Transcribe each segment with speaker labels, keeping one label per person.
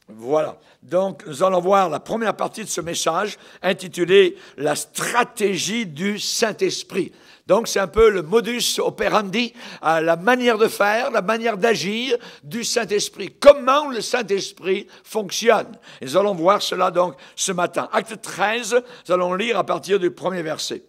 Speaker 1: Voilà. Donc, nous allons voir la première partie de ce message intitulé « La stratégie du Saint-Esprit ». Donc, c'est un peu le modus operandi, la manière de faire, la manière d'agir du Saint-Esprit. Comment le Saint-Esprit fonctionne. Et nous allons voir cela donc ce matin. Acte 13, nous allons lire à partir du premier verset.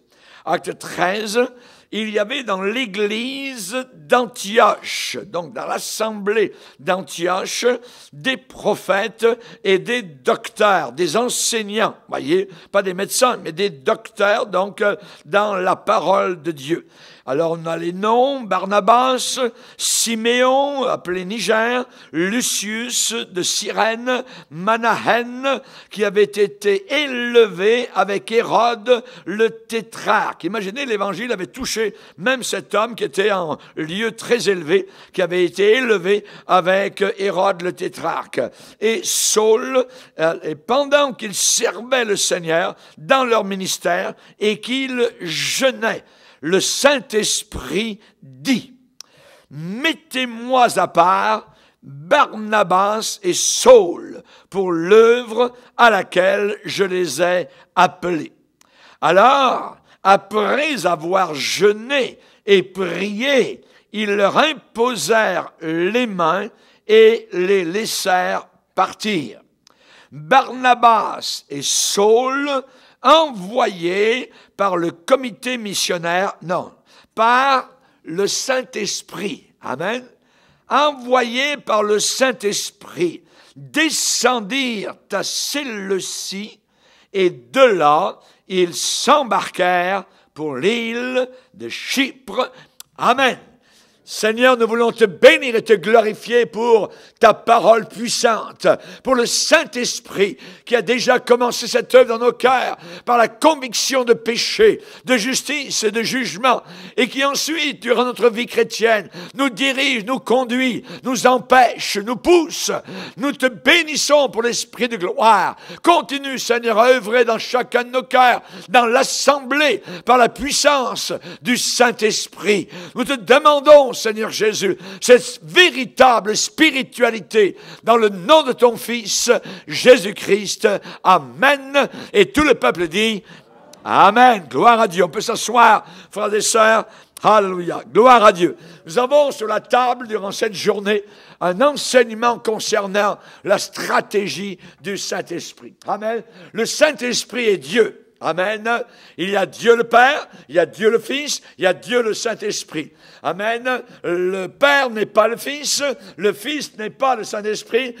Speaker 1: Acte 13, il y avait dans l'église d'Antioche, donc dans l'assemblée d'Antioche, des prophètes et des docteurs, des enseignants, voyez, pas des médecins, mais des docteurs, donc, dans la parole de Dieu. Alors, on a les noms, Barnabas, Siméon, appelé Niger, Lucius de Cyrène, Manahen, qui avait été élevé avec Hérode le tétrarque. Imaginez, l'évangile avait touché même cet homme qui était en lieu très élevé, qui avait été élevé avec Hérode le tétrarque. Et Saul, et pendant qu'ils servaient le Seigneur dans leur ministère et qu'ils jeûnaient, le Saint-Esprit dit, « Mettez-moi à part Barnabas et Saul pour l'œuvre à laquelle je les ai appelés. » Alors, après avoir jeûné et prié, ils leur imposèrent les mains et les laissèrent partir. Barnabas et Saul, envoyés par le comité missionnaire, non, par le Saint-Esprit, amen, envoyés par le Saint-Esprit, descendirent à Séleucie et de là, ils s'embarquèrent pour l'île de Chypre. Amen. Seigneur, nous voulons te bénir et te glorifier pour ta parole puissante, pour le Saint-Esprit qui a déjà commencé cette œuvre dans nos cœurs par la conviction de péché, de justice et de jugement, et qui ensuite, durant notre vie chrétienne, nous dirige, nous conduit, nous empêche, nous pousse. Nous te bénissons pour l'Esprit de gloire. Continue, Seigneur, à œuvrer dans chacun de nos cœurs, dans l'assemblée, par la puissance du Saint-Esprit. Nous te demandons, Seigneur Jésus, cette véritable spiritualité dans le nom de ton Fils, Jésus-Christ. Amen. Et tout le peuple dit Amen. Gloire à Dieu. On peut s'asseoir, frères et sœurs. Alléluia. Gloire à Dieu. Nous avons sur la table, durant cette journée, un enseignement concernant la stratégie du Saint-Esprit. Amen. Le Saint-Esprit est Dieu. Amen. Il y a Dieu le Père, il y a Dieu le Fils, il y a Dieu le Saint-Esprit. Amen. Le Père n'est pas le Fils n'est pas le Saint-Esprit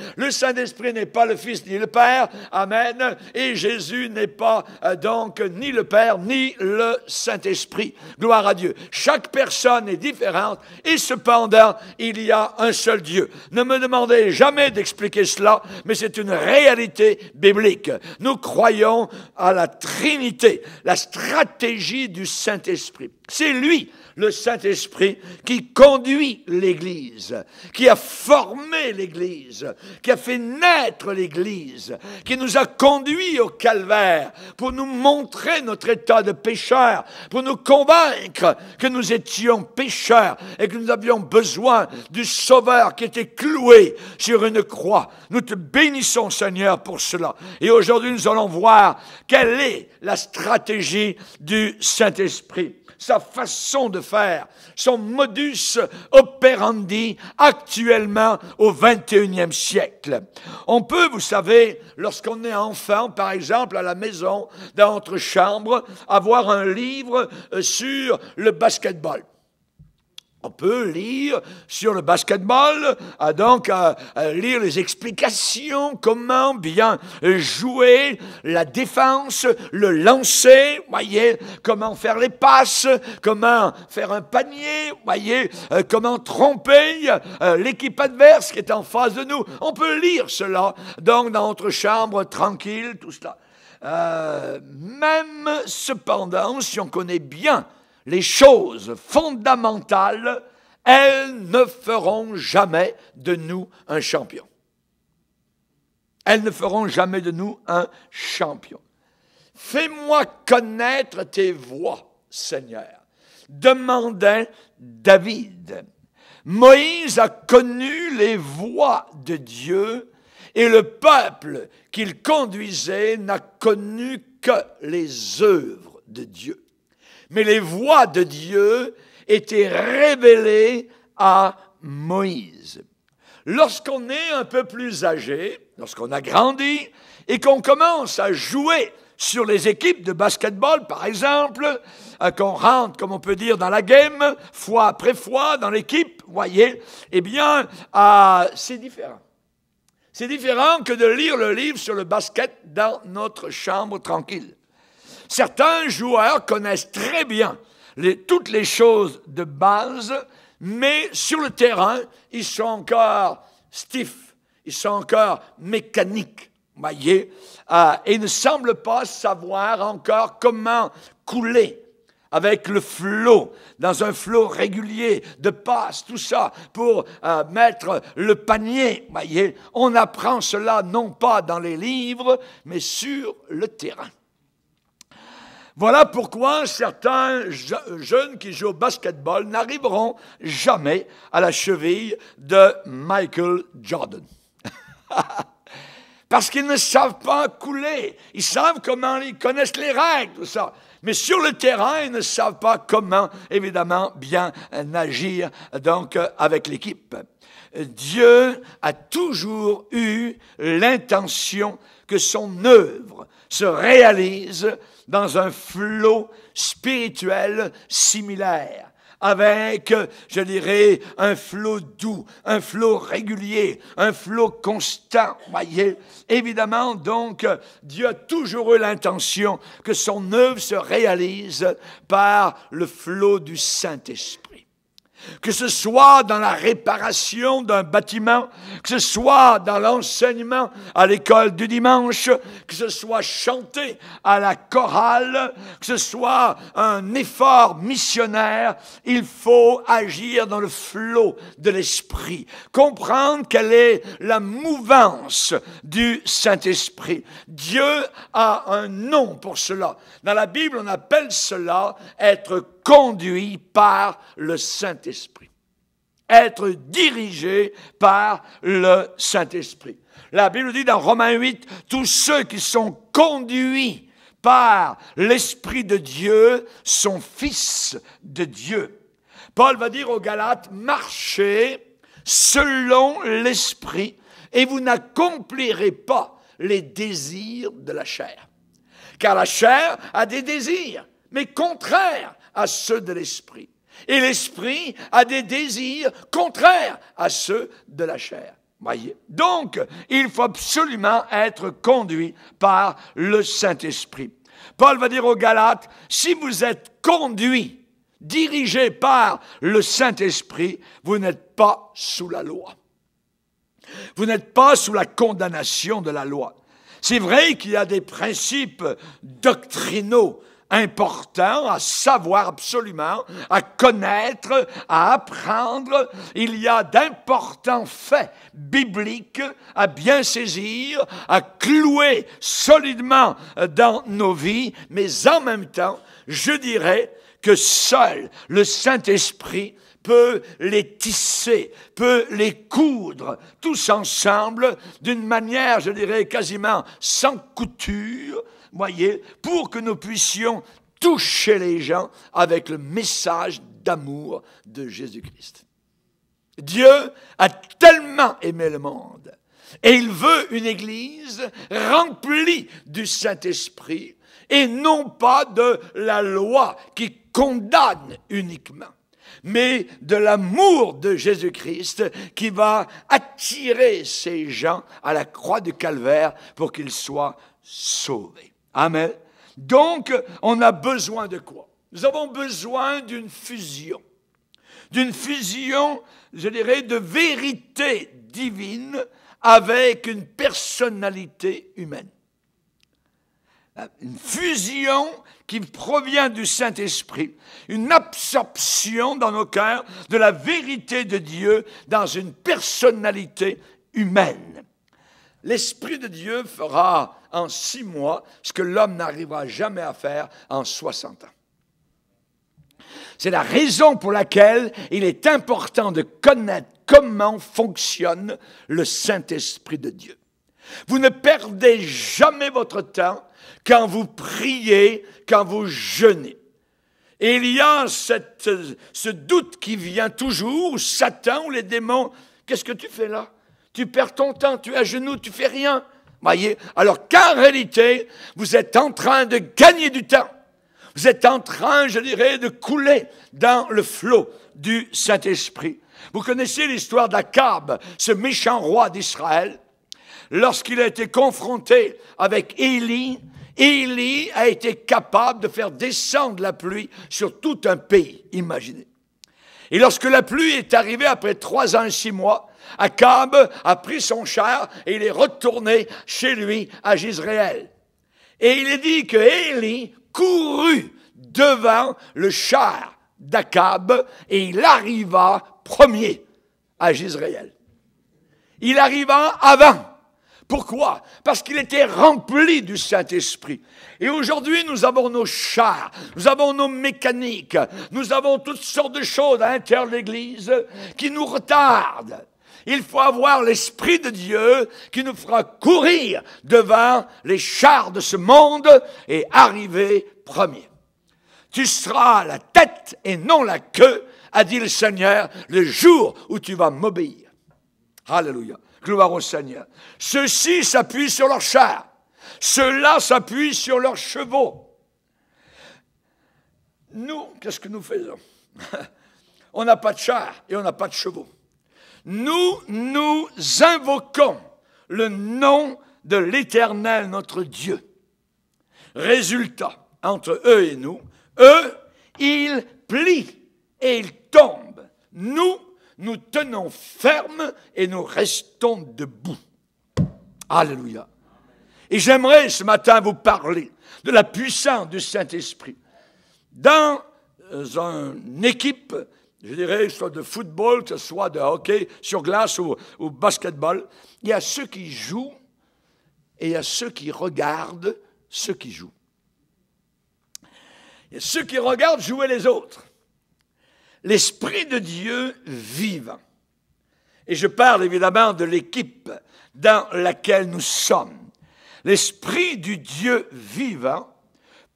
Speaker 1: n'est pas le Fils ni le Père. Amen. Et Jésus n'est pas donc ni le Père ni le Saint-Esprit. Gloire à Dieu. Chaque personne est différente et cependant, il y a un seul Dieu. Ne me demandez jamais d'expliquer cela, mais c'est une réalité biblique. Nous croyons à la Trinité, la stratégie du Saint-Esprit. C'est lui, le Saint-Esprit, qui conduit l'Église, qui a formé l'Église, qui a fait naître l'Église, qui nous a conduits au calvaire pour nous montrer notre état de pécheur, pour nous convaincre que nous étions pécheurs et que nous avions besoin du Sauveur qui était cloué sur une croix. Nous te bénissons, Seigneur, pour cela. Et aujourd'hui, nous allons voir quelle est la stratégie du Saint-Esprit, sa façon de faire, son modus operandi actuellement au 21e siècle. On peut, vous savez, lorsqu'on est enfant, par exemple, à la maison, dans notre chambre, avoir un livre sur le basketball. On peut lire sur le basketball, donc lire les explications, comment bien jouer la défense, le lancer, voyez, comment faire les passes, comment faire un panier, voyez, comment tromper l'équipe adverse qui est en face de nous. On peut lire cela, donc dans notre chambre, tranquille, tout cela. Même cependant, si on connaît bien les choses fondamentales, elles ne feront jamais de nous un champion. Elles ne feront jamais de nous un champion. Fais-moi connaître tes voies, Seigneur, demandait David. Moïse a connu les voies de Dieu et le peuple qu'il conduisait n'a connu que les œuvres de Dieu. Mais les voies de Dieu étaient révélées à Moïse. Lorsqu'on est un peu plus âgé, lorsqu'on a grandi et qu'on commence à jouer sur les équipes de basketball, par exemple, qu'on rentre, comme on peut dire, dans la game, fois après fois, dans l'équipe, voyez, eh bien, c'est différent. C'est différent que de lire le livre sur le basket dans notre chambre tranquille. Certains joueurs connaissent très bien toutes les choses de base, mais sur le terrain, ils sont encore stiffs, ils sont encore mécaniques, voyez, et ne semblent pas savoir encore comment couler avec le flot, dans un flot régulier de passes, tout ça, pour mettre le panier, voyez. On apprend cela non pas dans les livres, mais sur le terrain. Voilà pourquoi certains jeunes qui jouent au basketball n'arriveront jamais à la cheville de Michael Jordan. Parce qu'ils ne savent pas couler. Ils savent comment, ils connaissent les règles, tout ça. Mais sur le terrain, ils ne savent pas comment, évidemment, bien agir donc avec l'équipe. Dieu a toujours eu l'intention que son œuvre se réalise dans un flot spirituel similaire, avec, je dirais, un flot doux, un flot régulier, un flot constant, voyez. Évidemment, donc, Dieu a toujours eu l'intention que son œuvre se réalise par le flot du Saint-Esprit. Que ce soit dans la réparation d'un bâtiment, que ce soit dans l'enseignement à l'école du dimanche, que ce soit chanté à la chorale, que ce soit un effort missionnaire, il faut agir dans le flot de l'Esprit, comprendre quelle est la mouvance du Saint-Esprit. Dieu a un nom pour cela. Dans la Bible, on appelle cela être conduit par le Saint-Esprit. Être dirigé par le Saint-Esprit. La Bible dit dans Romains 8, tous ceux qui sont conduits par l'Esprit de Dieu sont fils de Dieu. Paul va dire aux Galates, marchez selon l'Esprit et vous n'accomplirez pas les désirs de la chair. Car la chair a des désirs, mais contraires à ceux de l'Esprit. Et l'Esprit a des désirs contraires à ceux de la chair. Voyez. Donc, il faut absolument être conduit par le Saint-Esprit. Paul va dire aux Galates, si vous êtes conduits, dirigés par le Saint-Esprit, vous n'êtes pas sous la loi. Vous n'êtes pas sous la condamnation de la loi. C'est vrai qu'il y a des principes doctrinaux important à savoir absolument, à connaître, à apprendre. Il y a d'importants faits bibliques à bien saisir, à clouer solidement dans nos vies, mais en même temps, je dirais que seul le Saint-Esprit peut les tisser, peut les coudre, tous ensemble, d'une manière, je dirais, quasiment sans couture, voyez, pour que nous puissions toucher les gens avec le message d'amour de Jésus-Christ. Dieu a tellement aimé le monde et il veut une Église remplie du Saint-Esprit et non pas de la loi qui condamne uniquement, mais de l'amour de Jésus-Christ qui va attirer ces gens à la croix du Calvaire pour qu'ils soient sauvés. Amen. Donc, on a besoin de quoi? Nous avons besoin d'une fusion, je dirais, de vérité divine avec une personnalité humaine. Une fusion qui provient du Saint-Esprit, une absorption dans nos cœurs de la vérité de Dieu dans une personnalité humaine. L'Esprit de Dieu fera en 6 mois ce que l'homme n'arrivera jamais à faire en 60 ans. C'est la raison pour laquelle il est important de connaître comment fonctionne le Saint-Esprit de Dieu. Vous ne perdez jamais votre temps quand vous priez, quand vous jeûnez. Et il y a ce doute qui vient toujours, où Satan ou les démons, qu'est-ce que tu fais là? Tu perds ton temps, tu es à genoux, tu fais rien. Voyez? Alors qu'en réalité, vous êtes en train de gagner du temps. Vous êtes en train, je dirais, de couler dans le flot du Saint-Esprit. Vous connaissez l'histoire d'Akab, ce méchant roi d'Israël. Lorsqu'il a été confronté avec Élie, Élie a été capable de faire descendre la pluie sur tout un pays, imaginez. Et lorsque la pluie est arrivée après 3 ans et 6 mois, Akab a pris son char et il est retourné chez lui à Jezréel. Et il est dit que Élie courut devant le char d'Akab et il arriva premier à Jezréel. Il arriva avant. Pourquoi? Parce qu'il était rempli du Saint-Esprit. Et aujourd'hui, nous avons nos chars, nous avons nos mécaniques, nous avons toutes sortes de choses à l'intérieur de l'Église qui nous retardent. Il faut avoir l'Esprit de Dieu qui nous fera courir devant les chars de ce monde et arriver premier. Tu seras la tête et non la queue, a dit le Seigneur, le jour où tu vas m'obéir. Alléluia. Gloire au Seigneur. Ceux-ci s'appuient sur leurs chars. Ceux-là s'appuient sur leurs chevaux. Nous, qu'est-ce que nous faisons? On n'a pas de chars et on n'a pas de chevaux. Nous invoquons le nom de l'Éternel, notre Dieu. Résultat, entre eux et nous, eux, ils plient et ils tombent. Nous tenons ferme et nous restons debout. Alléluia. Et j'aimerais ce matin vous parler de la puissance du Saint-Esprit. Dans une équipe, je dirais, soit de football, que ce soit de hockey sur glace ou basketball, il y a ceux qui jouent et il y a ceux qui regardent ceux qui jouent. Il y a ceux qui regardent jouer les autres. L'Esprit de Dieu vivant. Et je parle évidemment de l'équipe dans laquelle nous sommes. L'Esprit du Dieu vivant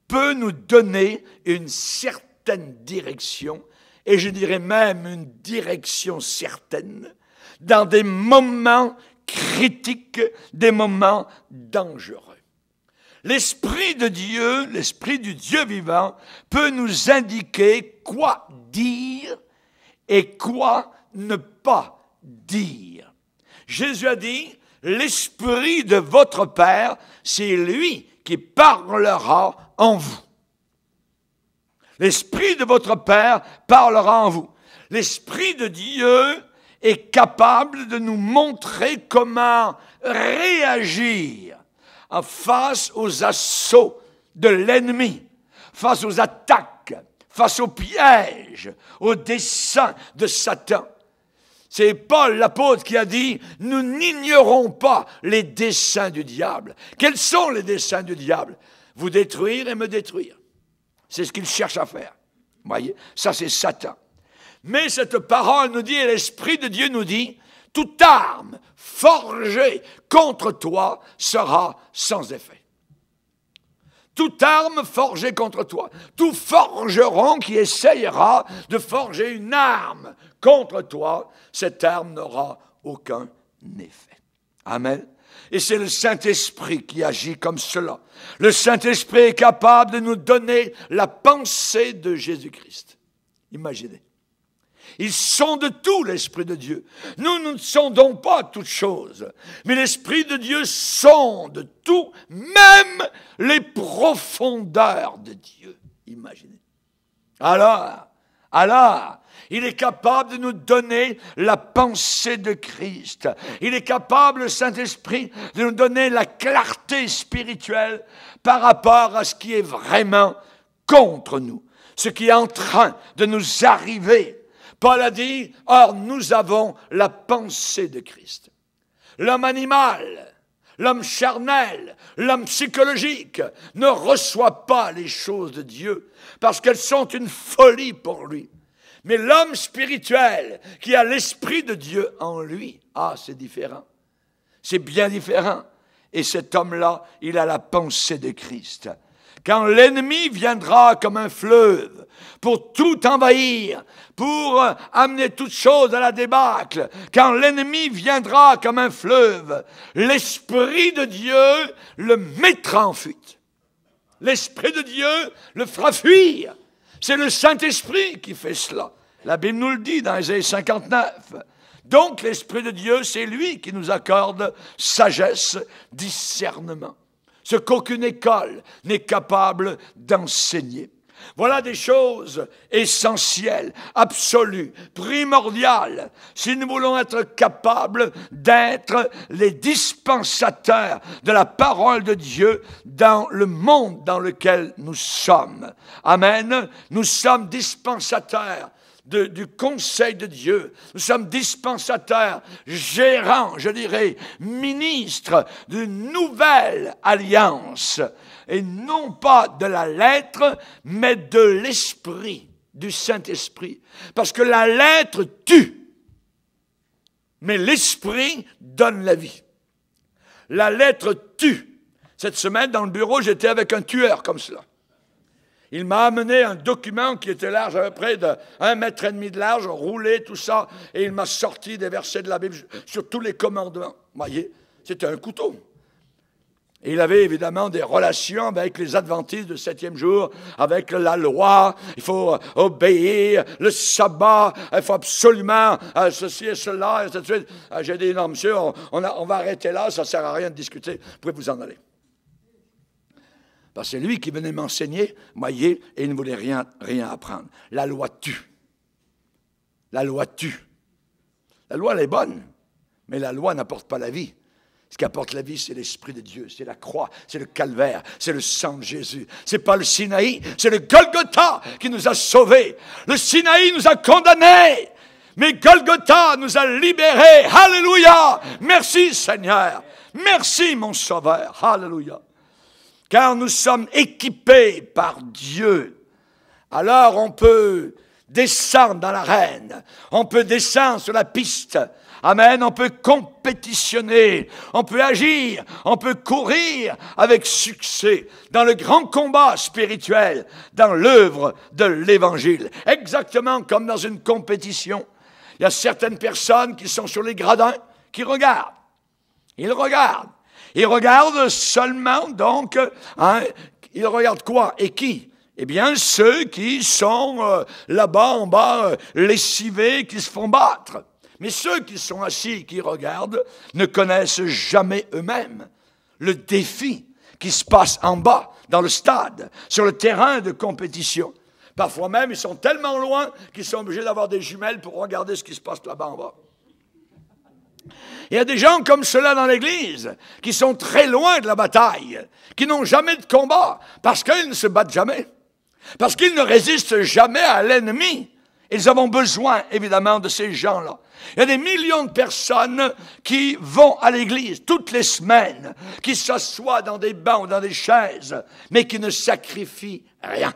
Speaker 1: peut nous donner une certaine direction, et je dirais même une direction certaine, dans des moments critiques, des moments dangereux. L'Esprit de Dieu, l'Esprit du Dieu vivant, peut nous indiquer quoi dire et quoi ne pas dire. Jésus a dit, l'Esprit de votre Père, c'est lui qui parlera en vous. L'Esprit de votre Père parlera en vous. L'Esprit de Dieu est capable de nous montrer comment réagir face aux assauts de l'ennemi, face aux attaques, face aux pièges, aux desseins de Satan. C'est Paul l'apôtre qui a dit, nous n'ignorons pas les desseins du diable. Quels sont les desseins du diable? Vous détruire et me détruire. C'est ce qu'il cherche à faire. Vous voyez, ça c'est Satan. Mais cette parole nous dit, et l'Esprit de Dieu nous dit, toute arme forgée contre toi sera sans effet. Toute arme forgée contre toi, tout forgeron qui essayera de forger une arme contre toi, cette arme n'aura aucun effet. Amen. Et c'est le Saint-Esprit qui agit comme cela. Le Saint-Esprit est capable de nous donner la pensée de Jésus-Christ. Imaginez. Ils sont de tout, l'Esprit de Dieu. Nous ne sondons pas toutes choses, mais l'Esprit de Dieu sonde tout, même les profondeurs de Dieu. Imaginez. Alors, il est capable de nous donner la pensée de Christ. Il est capable, le Saint-Esprit, de nous donner la clarté spirituelle par rapport à ce qui est vraiment contre nous, ce qui est en train de nous arriver. Paul a dit, or nous avons la pensée de Christ. L'homme animal, l'homme charnel, l'homme psychologique ne reçoit pas les choses de Dieu parce qu'elles sont une folie pour lui. Mais l'homme spirituel qui a l'Esprit de Dieu en lui, c'est différent. C'est bien différent. Et cet homme-là, il a la pensée de Christ. Quand l'ennemi viendra comme un fleuve pour tout envahir, pour amener toutes choses à la débâcle, quand l'ennemi viendra comme un fleuve, l'Esprit de Dieu le mettra en fuite. L'Esprit de Dieu le fera fuir. C'est le Saint-Esprit qui fait cela. La Bible nous le dit dans Ésaïe 59. Donc l'Esprit de Dieu, c'est lui qui nous accorde sagesse, discernement. Ce qu'aucune école n'est capable d'enseigner. Voilà des choses essentielles, absolues, primordiales, si nous voulons être capables d'être les dispensateurs de la parole de Dieu dans le monde dans lequel nous sommes. Amen. Nous sommes dispensateurs du conseil de Dieu. Nous sommes dispensateurs, gérants, je dirais, ministres d'une nouvelle alliance. Et non pas de la lettre, mais de l'esprit, du Saint-Esprit. Parce que la lettre tue, mais l'esprit donne la vie. La lettre tue. Cette semaine, dans le bureau, j'étais avec un tueur comme cela. Il m'a amené un document qui était large, à peu près de 1,5 mètre de large, roulé, tout ça, et il m'a sorti des versets de la Bible sur tous les commandements. Vous voyez, c'était un couteau. Et il avait évidemment des relations avec les adventistes du 7e jour, avec la loi, il faut obéir, le sabbat, il faut absolument ceci et cela, et ainsi de suite. J'ai dit, non monsieur, on va arrêter là, ça ne sert à rien de discuter, vous pouvez vous en aller. Parce que c'est lui qui venait m'enseigner, voyez, et il ne voulait rien apprendre. La loi tue. La loi tue. La loi, elle est bonne, mais la loi n'apporte pas la vie. Ce qui apporte la vie, c'est l'Esprit de Dieu, c'est la croix, c'est le calvaire, c'est le sang de Jésus. C'est pas le Sinaï, c'est le Golgotha qui nous a sauvés. Le Sinaï nous a condamnés, mais Golgotha nous a libérés. Alléluia! Merci Seigneur. Merci mon Sauveur. Alléluia. Car nous sommes équipés par Dieu. Alors on peut descendre dans l'arène, on peut descendre sur la piste. Amen, on peut compétitionner, on peut agir, on peut courir avec succès dans le grand combat spirituel, dans l'œuvre de l'Évangile. Exactement comme dans une compétition. Il y a certaines personnes qui sont sur les gradins, qui regardent. Ils regardent. Ils regardent seulement, donc, ils regardent quoi et qui? Eh bien, ceux qui sont là-bas, en bas, lessivés, qui se font battre. Mais ceux qui sont assis, qui regardent, ne connaissent jamais eux-mêmes le défi qui se passe en bas, dans le stade, sur le terrain de compétition. Parfois même, ils sont tellement loin qu'ils sont obligés d'avoir des jumelles pour regarder ce qui se passe là-bas en bas. Il y a des gens comme cela dans l'Église, qui sont très loin de la bataille, qui n'ont jamais de combat, parce qu'ils ne se battent jamais, parce qu'ils ne résistent jamais à l'ennemi. Et nous avons besoin, évidemment, de ces gens-là. Il y a des millions de personnes qui vont à l'église toutes les semaines, qui s'assoient dans des bancs ou dans des chaises, mais qui ne sacrifient rien,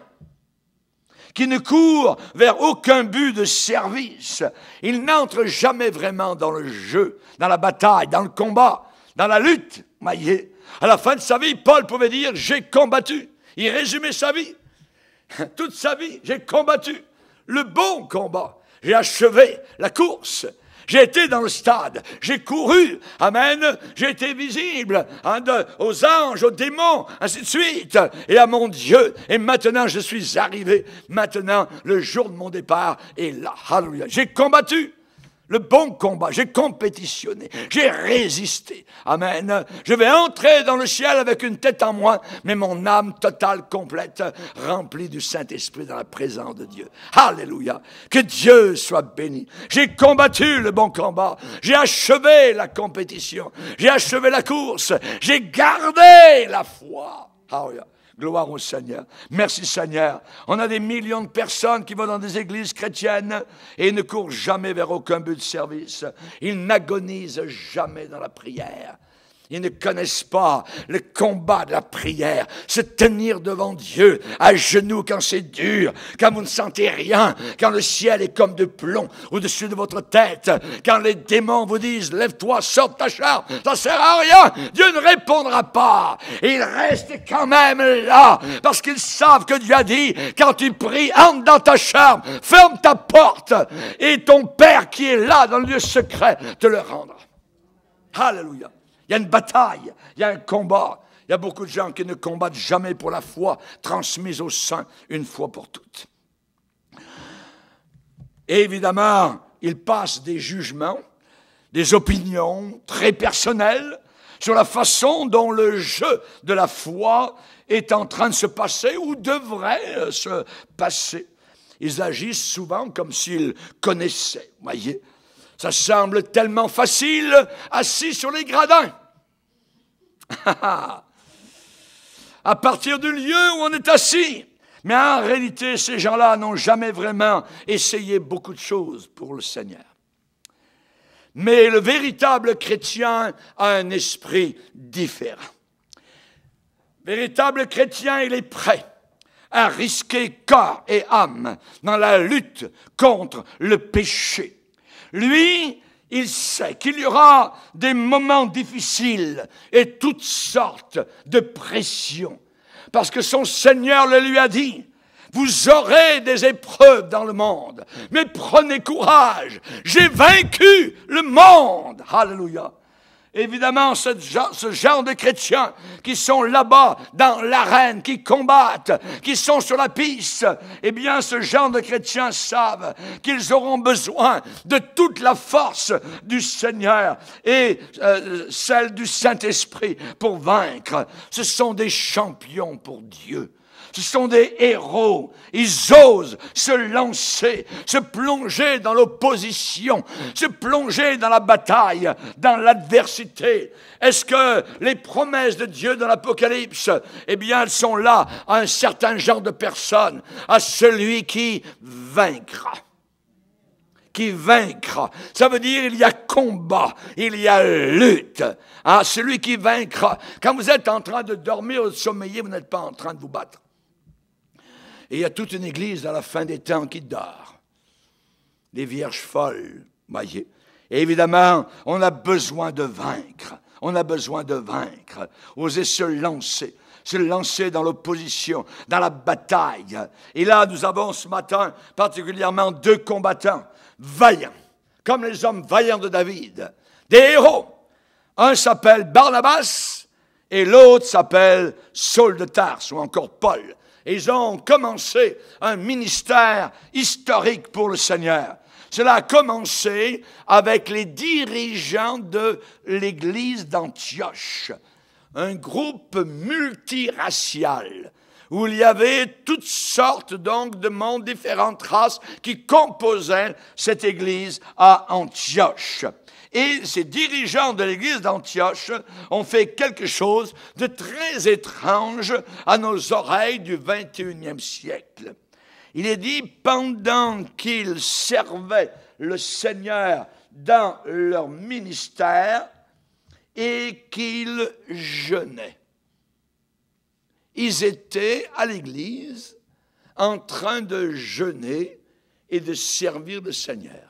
Speaker 1: qui ne courent vers aucun but de service. Ils n'entrent jamais vraiment dans le jeu, dans la bataille, dans le combat, dans la lutte. Voyez, à la fin de sa vie, Paul pouvait dire « j'ai combattu ». Il résumait sa vie, toute sa vie, j'ai combattu le bon combat. J'ai achevé la course. J'ai été dans le stade. J'ai couru. Amen. J'ai été visible aux anges, aux démons, ainsi de suite. Et à mon Dieu. Et maintenant, je suis arrivé. Maintenant, le jour de mon départ est là. Alléluia. J'ai combattu le bon combat. J'ai compétitionné. J'ai résisté. Amen. Je vais entrer dans le ciel avec une tête en moins, mais mon âme totale, complète, remplie du Saint-Esprit dans la présence de Dieu. Alléluia. Que Dieu soit béni. J'ai combattu le bon combat. J'ai achevé la compétition. J'ai achevé la course. J'ai gardé la foi. Alléluia. Gloire au Seigneur. Merci Seigneur. On a des millions de personnes qui vont dans des églises chrétiennes et ne courent jamais vers aucun but de service. Ils n'agonisent jamais dans la prière. Ils ne connaissent pas le combat de la prière, se tenir devant Dieu à genoux quand c'est dur, quand vous ne sentez rien, quand le ciel est comme de plomb au-dessus de votre tête, quand les démons vous disent « Lève-toi, sors de ta chambre, ça ne sert à rien », Dieu ne répondra pas. Et ils restent quand même là, parce qu'ils savent que Dieu a dit « Quand tu pries, entre dans ta chambre, ferme ta porte, et ton Père qui est là dans le lieu secret te le rendra. » Alléluia. Il y a une bataille, il y a un combat. Il y a beaucoup de gens qui ne combattent jamais pour la foi transmise aux saints une fois pour toutes. Et évidemment, ils passent des jugements, des opinions très personnelles sur la façon dont le jeu de la foi est en train de se passer ou devrait se passer. Ils agissent souvent comme s'ils connaissaient, voyez. Ça semble tellement facile, assis sur les gradins. À partir du lieu où on est assis. Mais en réalité, ces gens-là n'ont jamais vraiment essayé beaucoup de choses pour le Seigneur. Mais le véritable chrétien a un esprit différent. Le véritable chrétien, il est prêt à risquer corps et âme dans la lutte contre le péché. Lui, il sait qu'il y aura des moments difficiles et toutes sortes de pressions. Parce que son Seigneur le lui a dit, vous aurez des épreuves dans le monde, mais prenez courage, j'ai vaincu le monde. Alléluia. Évidemment, ce genre de chrétiens qui sont là-bas dans l'arène, qui combattent, qui sont sur la piste, eh bien, ce genre de chrétiens savent qu'ils auront besoin de toute la force du Seigneur et celle du Saint-Esprit pour vaincre. Ce sont des champions pour Dieu. Ce sont des héros. Ils osent se lancer, se plonger dans l'opposition, se plonger dans la bataille, dans l'adversité. Est-ce que les promesses de Dieu dans l'Apocalypse, eh bien, elles sont là à un certain genre de personnes, à celui qui vaincra. Qui vaincra. Ça veut dire il y a combat, il y a lutte. Ah, celui qui vaincra. Quand vous êtes en train de dormir ou de sommeiller, vous n'êtes pas en train de vous battre. Et il y a toute une église à la fin des temps qui dort. Des vierges folles, voyez. Et évidemment, on a besoin de vaincre. On a besoin de vaincre. Oser se lancer dans l'opposition, dans la bataille. Et là, nous avons ce matin particulièrement 2 combattants vaillants, comme les hommes vaillants de David. Des héros. Un s'appelle Barnabas et l'autre s'appelle Saul de Tarse ou encore Paul. Ils ont commencé un ministère historique pour le Seigneur. Cela a commencé avec les dirigeants de l'église d'Antioche, un groupe multiracial où il y avait toutes sortes donc de monde, différentes races qui composaient cette église à Antioche. Et ces dirigeants de l'église d'Antioche ont fait quelque chose de très étrange à nos oreilles du 21e siècle. Il est dit, pendant qu'ils servaient le Seigneur dans leur ministère et qu'ils jeûnaient. Ils étaient à l'église en train de jeûner et de servir le Seigneur.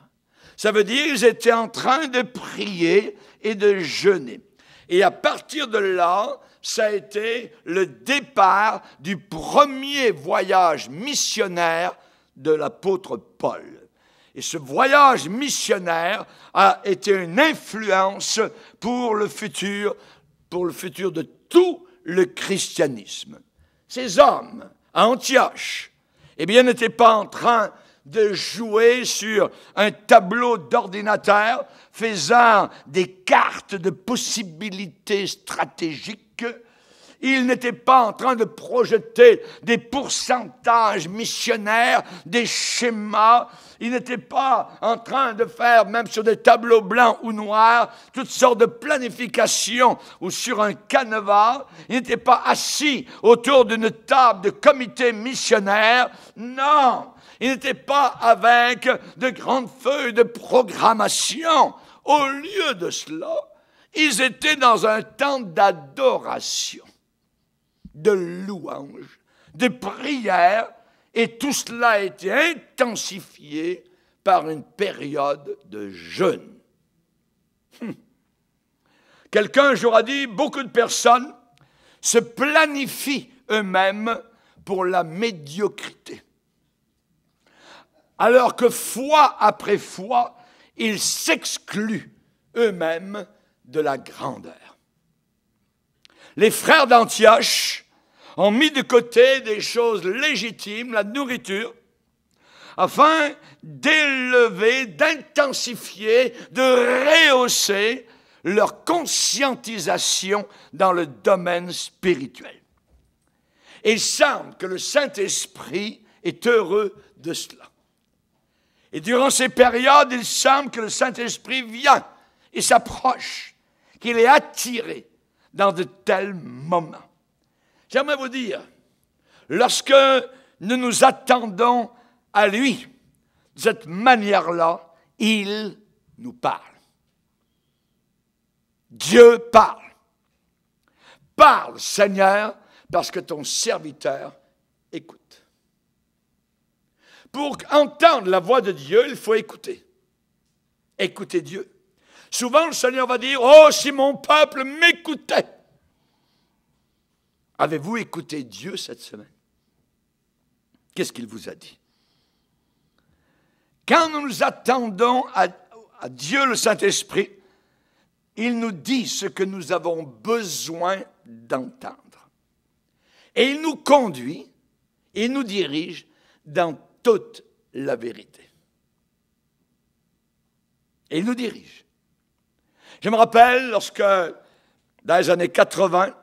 Speaker 1: Ça veut dire qu'ils étaient en train de prier et de jeûner. Et à partir de là, ça a été le départ du premier voyage missionnaire de l'apôtre Paul. Et ce voyage missionnaire a été une influence pour le futur de tout le christianisme. Ces hommes à Antioche, eh bien, n'étaient pas en train de jouer sur un tableau d'ordinateur faisant des cartes de possibilités stratégiques. Ils n'étaient pas en train de projeter des pourcentages missionnaires, des schémas. Ils n'étaient pas en train de faire, même sur des tableaux blancs ou noirs, toutes sortes de planifications ou sur un canevas. Ils n'étaient pas assis autour d'une table de comité missionnaire. Non! Ils n'étaient pas avec de grandes feuilles de programmation. Au lieu de cela, Ils étaient dans un temps d'adoration, de louange, de prière, et tout cela a été intensifié par une période de jeûne. Quelqu'un un jour a dit, beaucoup de personnes se planifient eux-mêmes pour la médiocrité. Alors que fois après fois, ils s'excluent eux-mêmes de la grandeur. Les frères d'Antioche ont mis de côté des choses légitimes, la nourriture, afin d'élever, d'intensifier, de rehausser leur conscientisation dans le domaine spirituel. Et il semble que le Saint-Esprit est heureux de cela. Et durant ces périodes, il semble que le Saint-Esprit vient et s'approche, qu'il est attiré dans de tels moments. J'aimerais vous dire, lorsque nous nous attendons à lui, de cette manière-là, il nous parle. Dieu parle. Parle, Seigneur, parce que ton serviteur écoute. Pour entendre la voix de Dieu, il faut écouter. Écouter Dieu. Souvent, le Seigneur va dire, « Oh, si mon peuple m'écoutait! » Avez-vous écouté Dieu cette semaine? Qu'est-ce qu'il vous a dit? Quand nous nous attendons à Dieu, le Saint-Esprit, il nous dit ce que nous avons besoin d'entendre. Et il nous conduit, il nous dirige dans toute la vérité. Et il nous dirige. Je me rappelle lorsque, dans les années 80,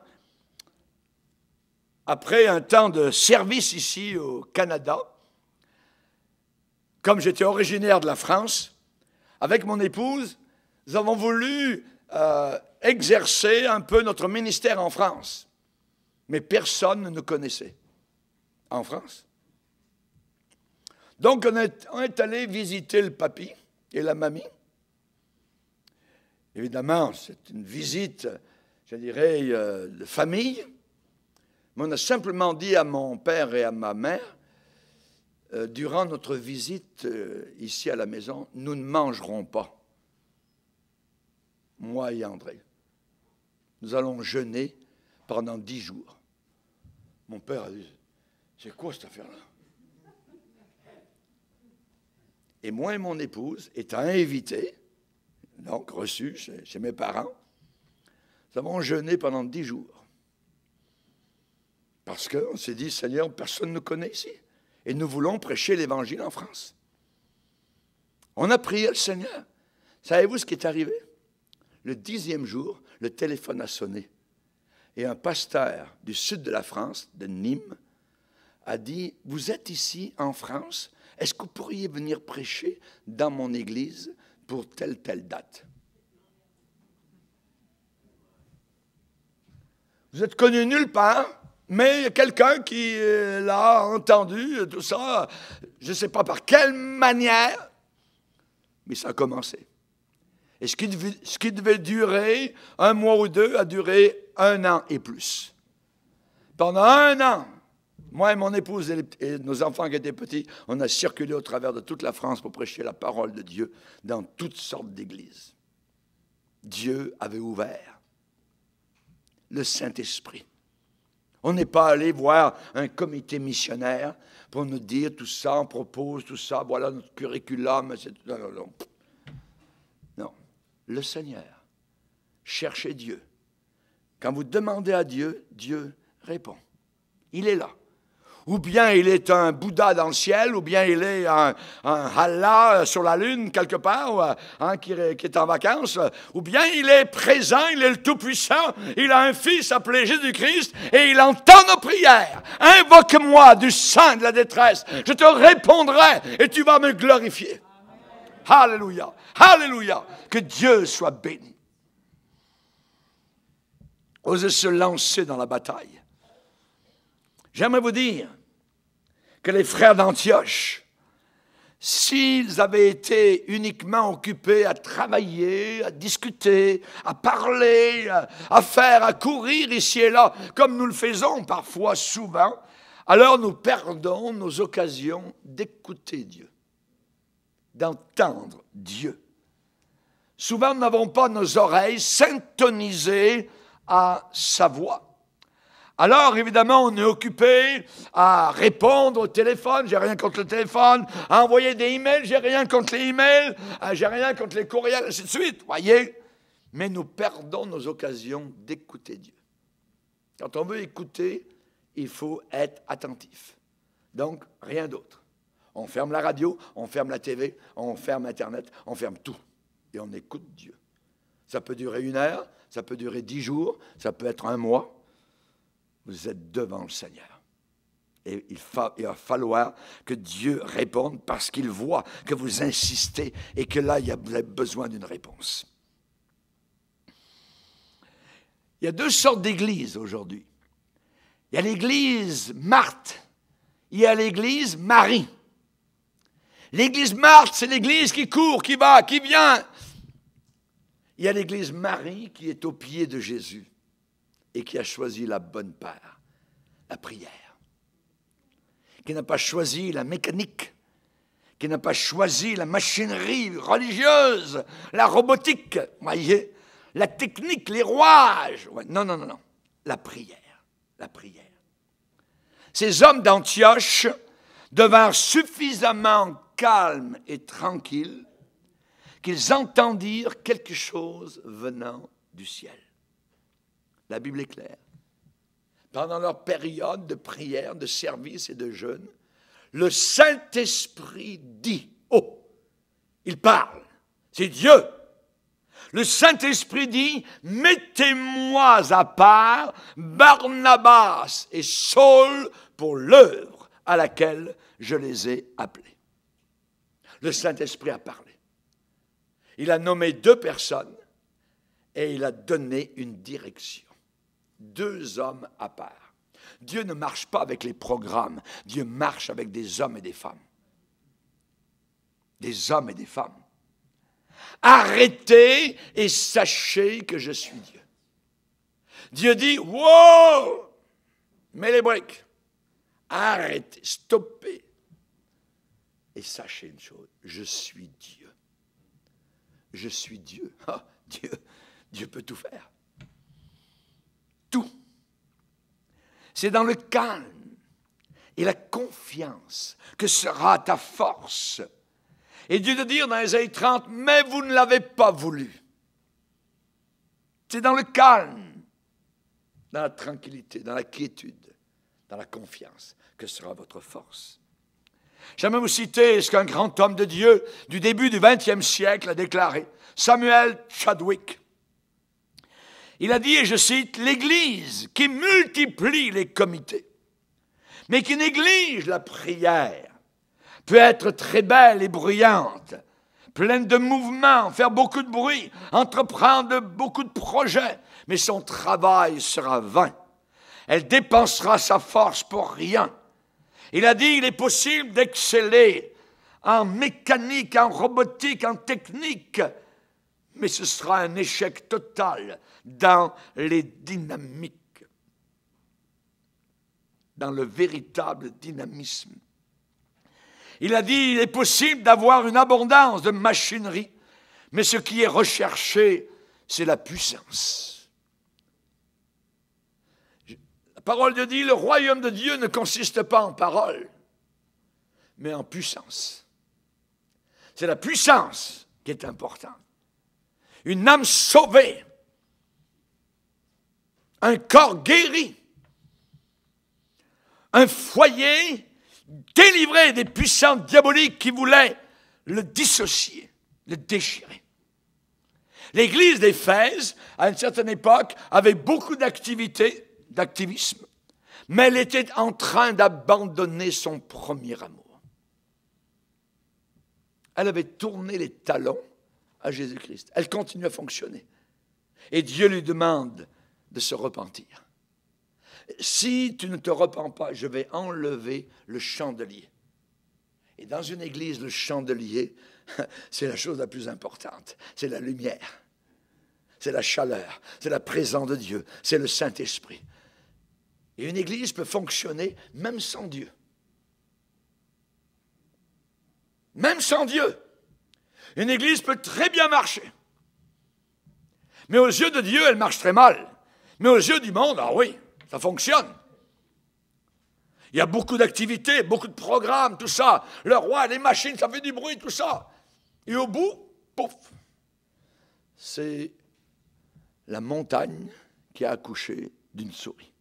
Speaker 1: après un temps de service ici au Canada, comme j'étais originaire de la France, avec mon épouse, nous avons voulu exercer un peu notre ministère en France. Mais personne ne nous connaissait en France. Donc, on est allé visiter le papy et la mamie. Évidemment, c'est une visite, je dirais, de famille. Mais on a simplement dit à mon père et à ma mère, durant notre visite ici à la maison, nous ne mangerons pas. Moi et André. Nous allons jeûner pendant 10 jours. Mon père a dit, c'est quoi cette affaire-là? Et moi et mon épouse, étant invités, donc reçus chez mes parents, nous avons jeûné pendant 10 jours. Parce qu'on s'est dit, Seigneur, personne ne nous connaît ici. Et nous voulons prêcher l'Évangile en France. On a prié le Seigneur. Savez-vous ce qui est arrivé? Le 10e jour, le téléphone a sonné. Et un pasteur du sud de la France, de Nîmes, a dit, vous êtes ici en France, est-ce que vous pourriez venir prêcher dans mon église pour telle date? Vous êtes connu nulle part, mais il y a quelqu'un qui l'a entendu, tout ça, je ne sais pas par quelle manière, mais ça a commencé. Et ce qui devait durer 1 mois ou 2 a duré 1 an et plus. Pendant 1 an, moi et mon épouse et nos enfants qui étaient petits, on a circulé au travers de toute la France pour prêcher la parole de Dieu dans toutes sortes d'églises. Dieu avait ouvert le Saint-Esprit. On n'est pas allé voir un comité missionnaire pour nous dire tout ça, on propose tout ça, voilà notre curriculum, etc. Non. Le Seigneur, cherchez Dieu. Quand vous demandez à Dieu, Dieu répond. Il est là. Ou bien il est un Bouddha dans le ciel, ou bien il est un Allah sur la lune quelque part, qui est en vacances, ou bien il est présent, il est le Tout-Puissant, il a un fils appelé Jésus-Christ, et il entend nos prières. Invoque-moi du sein de la détresse, je te répondrai, et tu vas me glorifier. Alléluia, alléluia, que Dieu soit béni. Osez se lancer dans la bataille. J'aimerais vous dire que les frères d'Antioche s'ils avaient été uniquement occupés à travailler, à discuter, à parler, à faire, à courir ici et là, comme nous le faisons parfois souvent, alors nous perdons nos occasions d'écouter Dieu, d'entendre Dieu. Souvent, nous n'avons pas nos oreilles syntonisées à sa voix. Alors, évidemment, on est occupé à répondre au téléphone, j'ai rien contre le téléphone, à envoyer des emails, j'ai rien contre les emails, j'ai rien contre les courriels, ainsi de suite, voyez. Mais nous perdons nos occasions d'écouter Dieu. Quand on veut écouter, il faut être attentif. Donc, rien d'autre. On ferme la radio, on ferme la TV, on ferme Internet, on ferme tout. Et on écoute Dieu. Ça peut durer 1 heure, ça peut durer 10 jours, ça peut être 1 mois. Vous êtes devant le Seigneur. Et il va falloir que Dieu réponde parce qu'il voit que vous insistez et que là, vous avez besoin d'une réponse. Il y a 2 sortes d'églises aujourd'hui. Il y a l'église Marthe, il y a l'église Marie. L'église Marthe, c'est l'église qui court, qui va, qui vient. Il y a l'église Marie qui est au pied de Jésus et qui a choisi la bonne part, la prière. Qui n'a pas choisi la mécanique, qui n'a pas choisi la machinerie religieuse, la robotique, voyez, la technique, les rouages. Ouais, non, non, non, non, la prière, la prière. Ces hommes d'Antioche devinrent suffisamment calmes et tranquilles qu'ils entendirent quelque chose venant du ciel. La Bible est claire. Pendant leur période de prière, de service et de jeûne, le Saint-Esprit dit, oh, il parle, c'est Dieu. Le Saint-Esprit dit, mettez-moi à part Barnabas et Saul pour l'œuvre à laquelle je les ai appelés. Le Saint-Esprit a parlé. Il a nommé 2 personnes et il a donné une direction. 2 hommes à part. Dieu ne marche pas avec les programmes. Dieu marche avec des hommes et des femmes. Des hommes et des femmes. Arrêtez et sachez que je suis Dieu. Dieu dit, wow, mets les briques. Arrêtez, stoppez. Et sachez une chose, je suis Dieu. Je suis Dieu. Ah, Dieu peut tout faire. Tout. C'est dans le calme et la confiance que sera ta force. Et Dieu de dire dans Ésaïe 30, mais vous ne l'avez pas voulu. C'est dans le calme, dans la tranquillité, dans la quiétude, dans la confiance que sera votre force. J'aimerais vous citer ce qu'un grand homme de Dieu du début du XXe siècle a déclaré, Samuel Chadwick. Il a dit, et je cite, « L'Église qui multiplie les comités, mais qui néglige la prière, peut être très belle et bruyante, pleine de mouvements, faire beaucoup de bruit, entreprendre beaucoup de projets, mais son travail sera vain. Elle dépensera sa force pour rien. » Il a dit, il est possible d'exceller en mécanique, en robotique, en technique, mais ce sera un échec total dans les dynamiques, dans le véritable dynamisme. Il a dit, il est possible d'avoir une abondance de machinerie, mais ce qui est recherché, c'est la puissance. La parole de Dieu dit, le royaume de Dieu ne consiste pas en parole, mais en puissance. C'est la puissance qui est importante. Une âme sauvée, un corps guéri, un foyer délivré des puissances diaboliques qui voulaient le dissocier, le déchirer. L'église d'Éphèse, à une certaine époque, avait beaucoup d'activisme, mais elle était en train d'abandonner son premier amour. Elle avait tourné les talons à Jésus-Christ. Elle continue à fonctionner. Et Dieu lui demande de se repentir. Si tu ne te repens pas, je vais enlever le chandelier. Et dans une église, le chandelier, c'est la chose la plus importante. C'est la lumière, c'est la chaleur, c'est la présence de Dieu, c'est le Saint-Esprit. Et une église peut fonctionner même sans Dieu. Même sans Dieu. Une église peut très bien marcher. Mais aux yeux de Dieu, elle marche très mal. Mais aux yeux du monde, ah oui, ça fonctionne. Il y a beaucoup d'activités, beaucoup de programmes, tout ça. Le roi, les machines, ça fait du bruit, tout ça. Et au bout, pouf, c'est la montagne qui a accouché d'une souris.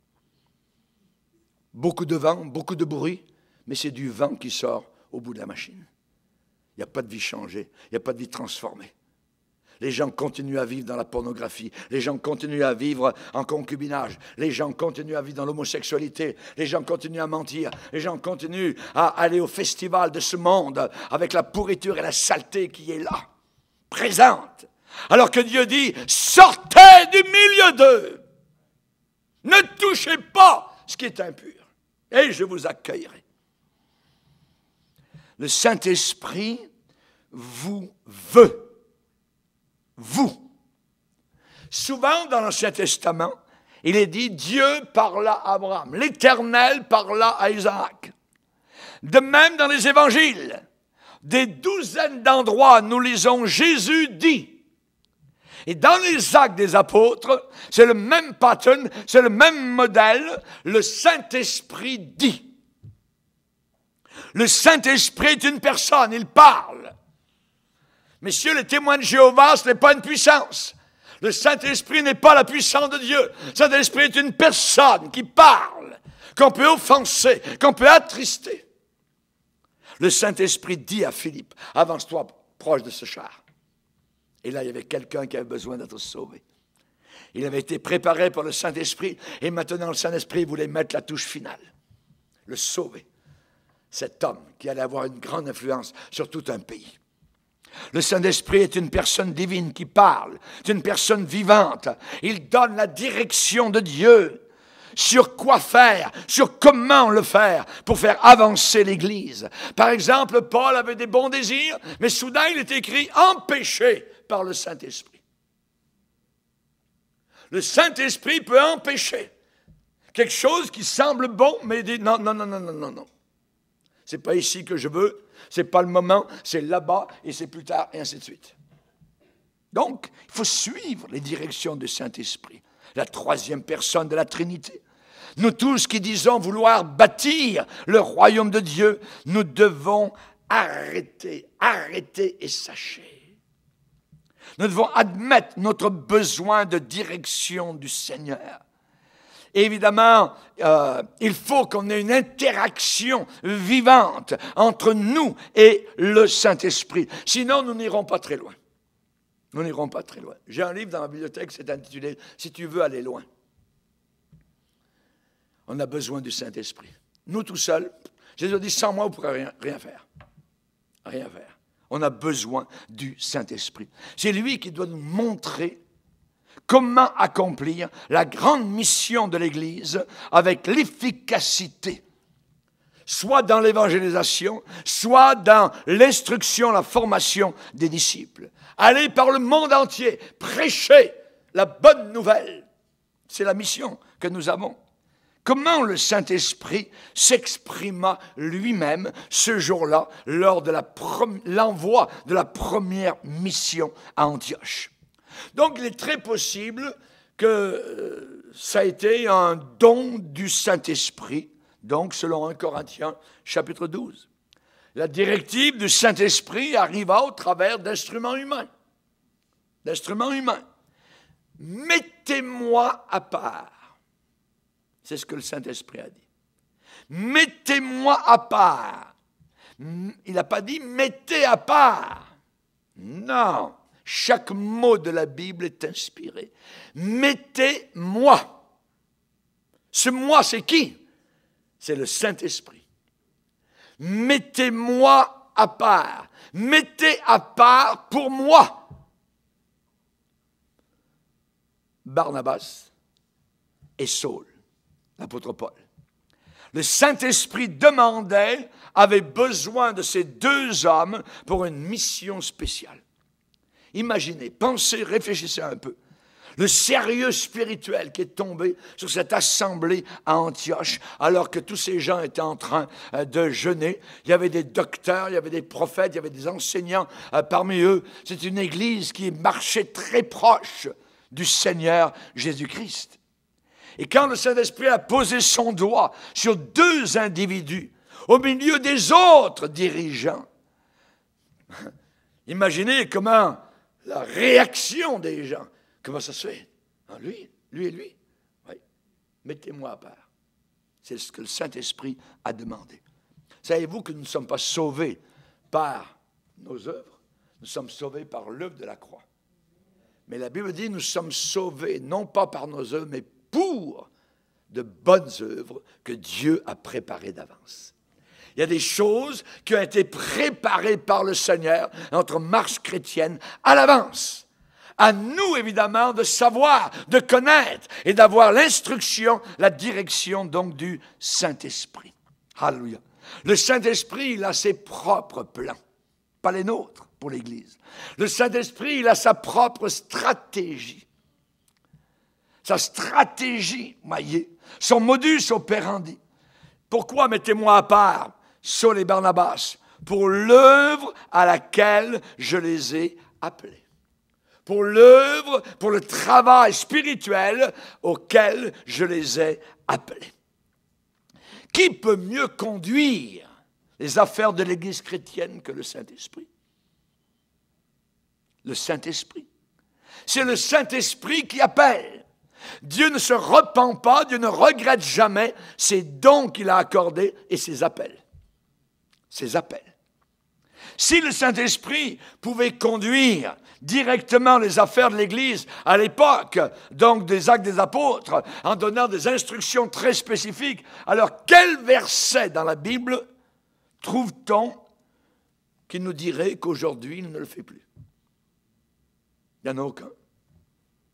Speaker 1: Beaucoup de vent, beaucoup de bruit, mais c'est du vent qui sort au bout de la machine. Il n'y a pas de vie changée, il n'y a pas de vie transformée. Les gens continuent à vivre dans la pornographie, les gens continuent à vivre en concubinage, les gens continuent à vivre dans l'homosexualité, les gens continuent à mentir, les gens continuent à aller au festival de ce monde avec la pourriture et la saleté qui est là, présente. Alors que Dieu dit, sortez du milieu d'eux, ne touchez pas ce qui est impur, et je vous accueillerai. Le Saint-Esprit vous veut. Vous. Souvent dans l'Ancien Testament, il est dit Dieu parla à Abraham, l'Éternel parla à Isaac. De même dans les évangiles, des douzaines d'endroits, nous lisons Jésus dit. Et dans les actes des apôtres, c'est le même pattern, c'est le même modèle, le Saint-Esprit dit. Le Saint-Esprit est une personne, il parle. Messieurs, les témoins de Jéhovah, ce n'est pas une puissance. Le Saint-Esprit n'est pas la puissance de Dieu. Le Saint-Esprit est une personne qui parle, qu'on peut offenser, qu'on peut attrister. Le Saint-Esprit dit à Philippe, avance-toi proche de ce char. Et là, il y avait quelqu'un qui avait besoin d'être sauvé. Il avait été préparé par le Saint-Esprit, et maintenant le Saint-Esprit voulait mettre la touche finale, le sauver. Cet homme qui allait avoir une grande influence sur tout un pays. Le Saint-Esprit est une personne divine qui parle, c'est une personne vivante. Il donne la direction de Dieu sur quoi faire, sur comment le faire pour faire avancer l'Église. Par exemple, Paul avait des bons désirs, mais soudain il est écrit « empêché par le Saint-Esprit ». Le Saint-Esprit peut empêcher quelque chose qui semble bon, mais il dit « non, non, non, non, non, non, non. C'est pas ici que je veux. C'est pas le moment, c'est là-bas et c'est plus tard, et ainsi de suite. Donc, il faut suivre les directions du Saint-Esprit, la troisième personne de la Trinité. Nous tous qui disons vouloir bâtir le royaume de Dieu, nous devons arrêter et sachez. Nous devons admettre notre besoin de direction du Seigneur. Évidemment, il faut qu'on ait une interaction vivante entre nous et le Saint-Esprit. Sinon, nous n'irons pas très loin. Nous n'irons pas très loin. J'ai un livre dans ma bibliothèque, c'est intitulé « Si tu veux aller loin ». On a besoin du Saint-Esprit. Nous tout seuls, Jésus a dit « Sans moi, vous ne pourrez rien faire. » Rien faire. On a besoin du Saint-Esprit. C'est lui qui doit nous montrer comment accomplir la grande mission de l'Église avec l'efficacité, soit dans l'évangélisation, soit dans l'instruction, la formation des disciples. Aller par le monde entier, prêcher la bonne nouvelle. C'est la mission que nous avons. Comment le Saint-Esprit s'exprima lui-même ce jour-là lors de l'envoi de la première mission à Antioche. Donc, il est très possible que ça a été un don du Saint-Esprit, donc selon 1 Corinthiens, chapitre 12. La directive du Saint-Esprit arriva au travers d'instruments humains. D'instruments humains. Mettez-moi à part. C'est ce que le Saint-Esprit a dit. Mettez-moi à part. Il n'a pas dit mettez à part. Non. Chaque mot de la Bible est inspiré. Mettez-moi. Ce moi, c'est qui? C'est le Saint-Esprit. Mettez-moi à part. Mettez à part pour moi Barnabas et Saul, l'apôtre Paul. Le Saint-Esprit demandait, avait besoin de ces deux hommes pour une mission spéciale. Imaginez, pensez, réfléchissez un peu. Le sérieux spirituel qui est tombé sur cette assemblée à Antioche, alors que tous ces gens étaient en train de jeûner. Il y avait des docteurs, il y avait des prophètes, il y avait des enseignants parmi eux. C'est une église qui marchait très proche du Seigneur Jésus-Christ. Et quand le Saint-Esprit a posé son doigt sur deux individus, au milieu des autres dirigeants, imaginez comment la réaction des gens. Comment ça se fait? Ah, lui et lui. Oui. Mettez-moi à part. C'est ce que le Saint-Esprit a demandé. Savez-vous que nous ne sommes pas sauvés par nos œuvres? Nous sommes sauvés par l'œuvre de la croix. Mais la Bible dit, nous sommes sauvés non pas par nos œuvres, mais pour de bonnes œuvres que Dieu a préparées d'avance. Il y a des choses qui ont été préparées par le Seigneur, notre marche chrétienne, à l'avance. À nous, évidemment, de savoir, de connaître et d'avoir l'instruction, la direction, donc, du Saint-Esprit. Alléluia. Le Saint-Esprit, il a ses propres plans, pas les nôtres pour l'Église. Le Saint-Esprit, il a sa propre stratégie. Sa stratégie, voyez, son modus operandi. Pourquoi mettez-moi à part Saul et Barnabas? Pour l'œuvre à laquelle je les ai appelés. Pour l'œuvre, pour le travail spirituel auquel je les ai appelés. Qui peut mieux conduire les affaires de l'Église chrétienne que le Saint-Esprit? Le Saint-Esprit. C'est le Saint-Esprit qui appelle. Dieu ne se repent pas, Dieu ne regrette jamais ses dons qu'il a accordés et ses appels. Ses appels. Si le Saint-Esprit pouvait conduire directement les affaires de l'Église à l'époque, donc des Actes des Apôtres, en donnant des instructions très spécifiques, alors quel verset dans la Bible trouve-t-on qui nous dirait qu'aujourd'hui il ne le fait plus? Il n'y en a aucun.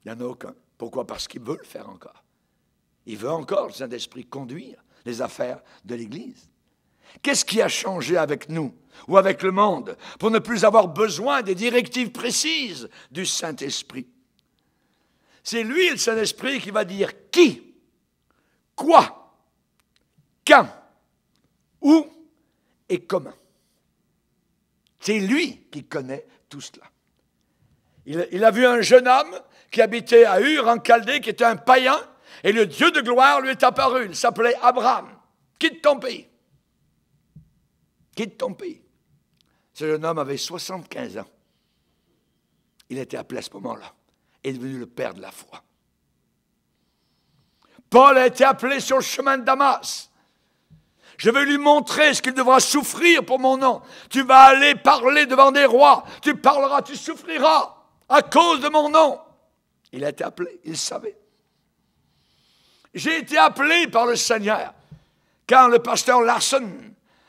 Speaker 1: Il n'y en a aucun. Pourquoi? Parce qu'il veut le faire encore. Il veut encore, le Saint-Esprit, conduire les affaires de l'Église. Qu'est-ce qui a changé avec nous ou avec le monde pour ne plus avoir besoin des directives précises du Saint-Esprit? C'est lui, le Saint-Esprit, qui va dire qui, quoi, quand, où et comment. C'est lui qui connaît tout cela. Il a vu un jeune homme qui habitait à Ur, en Chaldée, qui était un païen, et le Dieu de gloire lui est apparu. Il s'appelait Abraham. Quitte ton pays. Quitte ton pays. Ce jeune homme avait 75 ans. Il était appelé à ce moment-là. Il est devenu le père de la foi. Paul a été appelé sur le chemin de Damas. Je vais lui montrer ce qu'il devra souffrir pour mon nom. Tu vas aller parler devant des rois. Tu parleras, tu souffriras à cause de mon nom. Il a été appelé, il savait. J'ai été appelé par le Seigneur quand le pasteur Larson,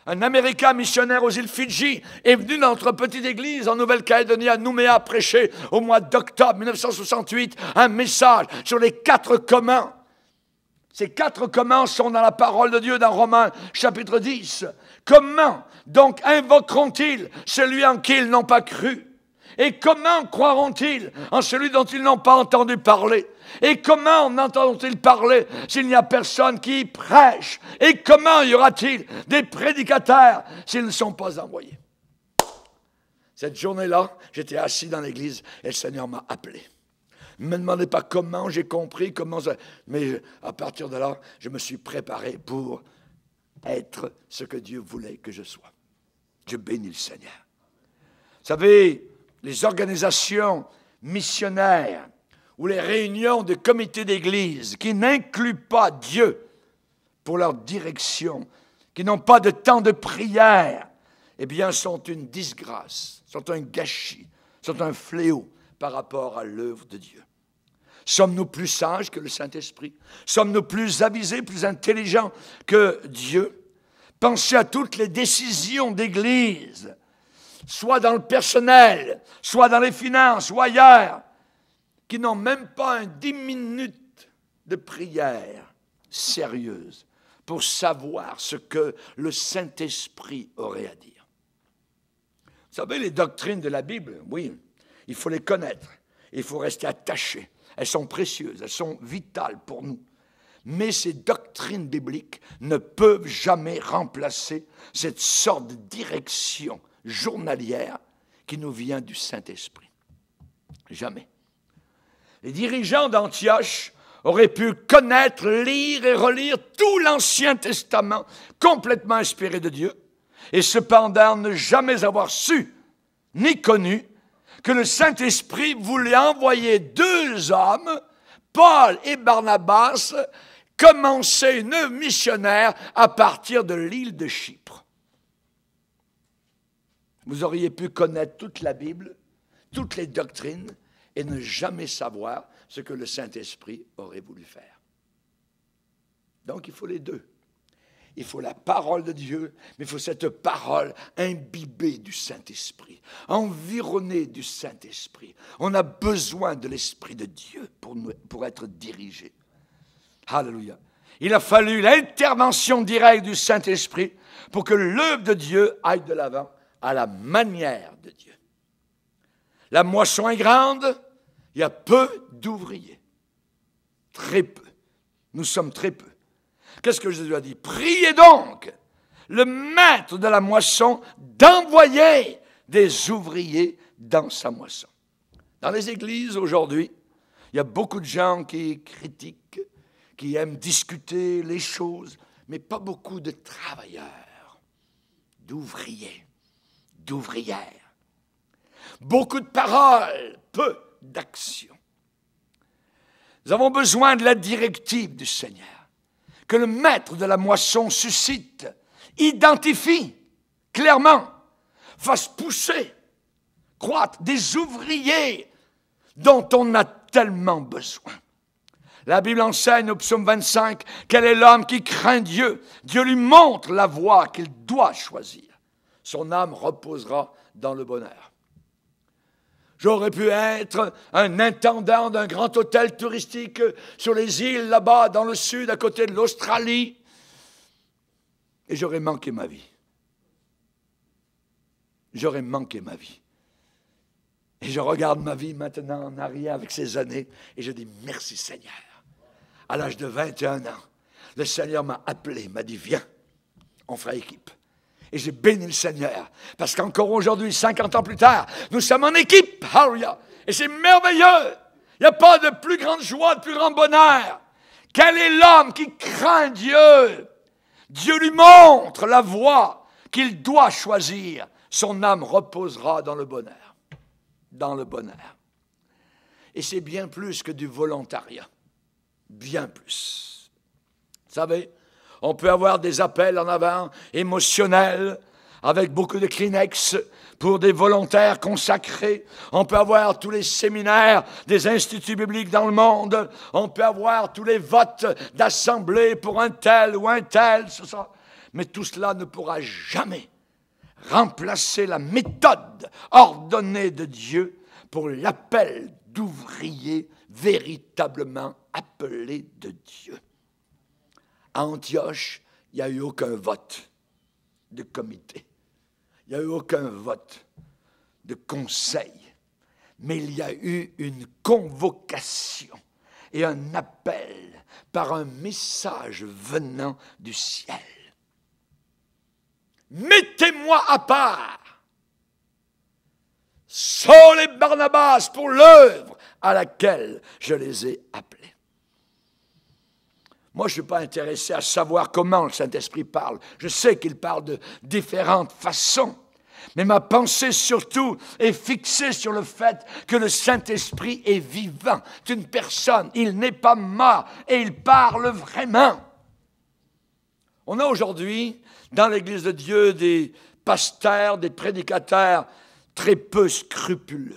Speaker 1: un Américain missionnaire aux îles Fidji, est venu dans notre petite église en Nouvelle-Calédonie à Nouméa prêcher au mois d'octobre 1968 un message sur les 4 communs. Ces 4 communs sont dans la parole de Dieu dans Romains chapitre 10. Comment donc invoqueront-ils celui en qui ils n'ont pas cru? Et comment croiront-ils en celui dont ils n'ont pas entendu parler? Et comment entendront-ils parler s'il n'y a personne qui prêche? Et comment y aura-t-il des prédicateurs s'ils ne sont pas envoyés? Cette journée-là, j'étais assis dans l'église et le Seigneur m'a appelé. Ne me demandez pas comment j'ai compris, mais à partir de là, je me suis préparé pour être ce que Dieu voulait que je sois. Je bénis le Seigneur. Vous savez, les organisations missionnaires ou les réunions de comités d'église qui n'incluent pas Dieu pour leur direction, qui n'ont pas de temps de prière, eh bien, sont une disgrâce, sont un gâchis, sont un fléau par rapport à l'œuvre de Dieu. Sommes-nous plus sages que le Saint-Esprit? Sommes-nous plus avisés, plus intelligents que Dieu? Pensez à toutes les décisions d'église, soit dans le personnel, soit dans les finances, ou ailleurs, qui n'ont même pas 10 minutes de prière sérieuse pour savoir ce que le Saint-Esprit aurait à dire. Vous savez, les doctrines de la Bible, oui, il faut les connaître, il faut rester attaché. Elles sont précieuses, elles sont vitales pour nous. Mais ces doctrines bibliques ne peuvent jamais remplacer cette sorte de direction journalière qui nous vient du Saint-Esprit. Jamais. Les dirigeants d'Antioche auraient pu connaître, lire et relire tout l'Ancien Testament complètement inspiré de Dieu, et cependant ne jamais avoir su ni connu que le Saint-Esprit voulait envoyer 2 hommes, Paul et Barnabas, commencer une œuvre missionnaire à partir de l'île de Chypre. Vous auriez pu connaître toute la Bible, toutes les doctrines, et ne jamais savoir ce que le Saint-Esprit aurait voulu faire. Donc il faut les deux. Il faut la parole de Dieu, mais il faut cette parole imbibée du Saint-Esprit, environnée du Saint-Esprit. On a besoin de l'Esprit de Dieu pour être dirigé. Alléluia. Il a fallu l'intervention directe du Saint-Esprit pour que l'œuvre de Dieu aille de l'avant à la manière de Dieu. La moisson est grande, il y a peu d'ouvriers. Très peu. Nous sommes très peu. Qu'est-ce que Jésus a dit? Priez donc le maître de la moisson d'envoyer des ouvriers dans sa moisson. Dans les églises aujourd'hui, il y a beaucoup de gens qui critiquent, qui aiment discuter les choses, mais pas beaucoup de travailleurs, d'ouvriers, d'ouvrières. Beaucoup de paroles, peu d'action. Nous avons besoin de la directive du Seigneur, que le maître de la moisson suscite, identifie clairement, fasse pousser, croître des ouvriers dont on a tellement besoin. La Bible enseigne au psaume 25, quel est l'homme qui craint Dieu? Dieu lui montre la voie qu'il doit choisir. Son âme reposera dans le bonheur. J'aurais pu être un intendant d'un grand hôtel touristique sur les îles là-bas dans le sud, à côté de l'Australie, et j'aurais manqué ma vie. J'aurais manqué ma vie. Et je regarde ma vie maintenant en arrière avec ces années, et je dis merci Seigneur. À l'âge de 21 ans, le Seigneur m'a appelé, m'a dit viens, on fera équipe. Et j'ai béni le Seigneur, parce qu'encore aujourd'hui, 50 ans plus tard, nous sommes en équipe, hallelujah, et c'est merveilleux. Il n'y a pas de plus grande joie, de plus grand bonheur. Quel est l'homme qui craint Dieu? Dieu lui montre la voie qu'il doit choisir. Son âme reposera dans le bonheur. Dans le bonheur. Et c'est bien plus que du volontariat. Bien plus. Vous savez, on peut avoir des appels en avant émotionnels avec beaucoup de Kleenex pour des volontaires consacrés. On peut avoir tous les séminaires des instituts bibliques dans le monde. On peut avoir tous les votes d'assemblée pour un tel ou un tel. Mais tout cela ne pourra jamais remplacer la méthode ordonnée de Dieu pour l'appel d'ouvriers véritablement appelés de Dieu. À Antioche, il n'y a eu aucun vote de comité. Il n'y a eu aucun vote de conseil. Mais il y a eu une convocation et un appel par un message venant du ciel. Mettez-moi à part Saul et Barnabas pour l'œuvre à laquelle je les ai appelés. Moi, je ne suis pas intéressé à savoir comment le Saint-Esprit parle. Je sais qu'il parle de différentes façons. Mais ma pensée surtout est fixée sur le fait que le Saint-Esprit est vivant. C'est une personne, il n'est pas mort et il parle vraiment. On a aujourd'hui, dans l'Église de Dieu, des pasteurs, des prédicateurs très peu scrupuleux,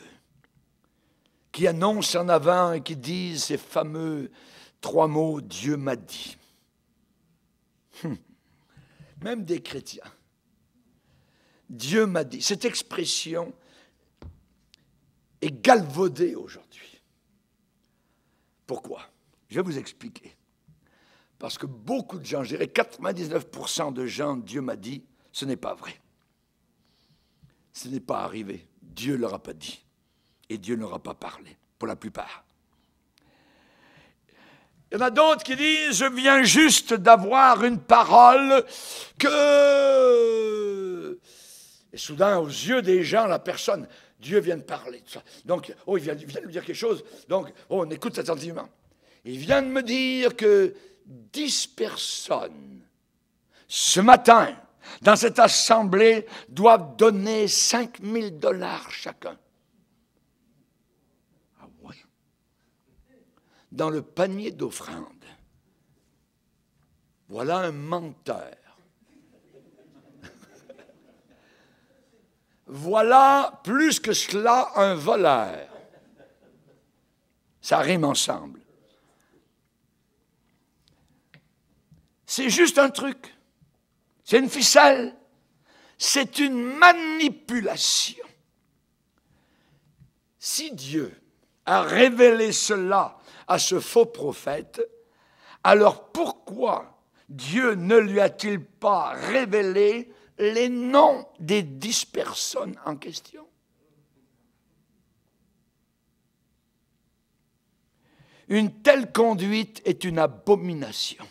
Speaker 1: qui annoncent en avant et qui disent ces fameux 3 mots, Dieu m'a dit. Même des chrétiens. Dieu m'a dit. Cette expression est galvaudée aujourd'hui. Pourquoi? Je vais vous expliquer. Parce que beaucoup de gens, je dirais 99% de gens, Dieu m'a dit, ce n'est pas vrai. Ce n'est pas arrivé. Dieu ne leur a pas dit. Et Dieu ne leur a pas parlé, pour la plupart. Il y en a d'autres qui disent, je viens juste d'avoir une parole que... Et soudain, aux yeux des gens, la personne, Dieu vient de parler de ça. Donc, il vient de lui dire quelque chose. Donc, on écoute attentivement. Il vient de me dire que 10 personnes, ce matin, dans cette assemblée, doivent donner 5 000 $ chacun. Ah oui. Dans le panier d'offrande. Voilà un menteur. Voilà, plus que cela, un voleur. Ça rime ensemble. C'est juste un truc. C'est une ficelle. C'est une manipulation. Si Dieu a révélé cela à ce faux prophète, alors pourquoi Dieu ne lui a-t-il pas révélé les noms des 10 personnes en question? Une telle conduite est une abomination.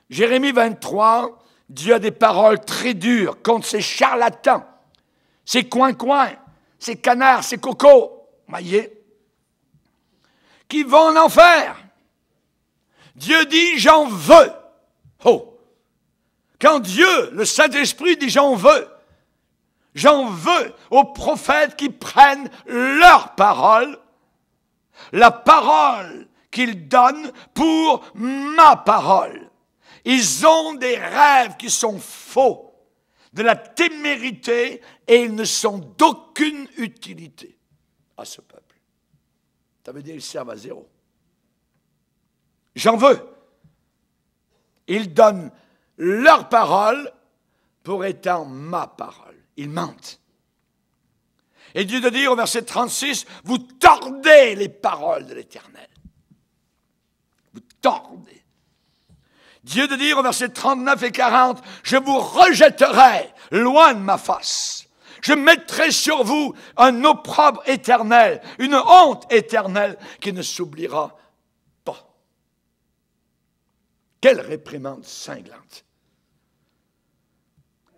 Speaker 1: Jérémie 23, Dieu a des paroles très dures contre ces charlatans, ces coins-coins, ces canards, ces cocos, voyez, qui vont en enfer. Dieu dit, j'en veux. Oh! Quand Dieu, le Saint-Esprit, dit j'en veux aux prophètes qui prennent leur parole, la parole qu'ils donnent pour ma parole. Ils ont des rêves qui sont faux, de la témérité, et ils ne sont d'aucune utilité à ce peuple. Ça veut dire qu'ils servent à zéro. J'en veux. Ils donnent leur parole pour étant ma parole. Ils mentent. Et Dieu de dire au verset 36, vous tordez les paroles de l'Éternel. Vous tordez. Dieu de dire au verset 39 et 40, je vous rejetterai loin de ma face. Je mettrai sur vous un opprobre éternel, une honte éternelle qui ne s'oubliera pas. Quelle réprimande cinglante.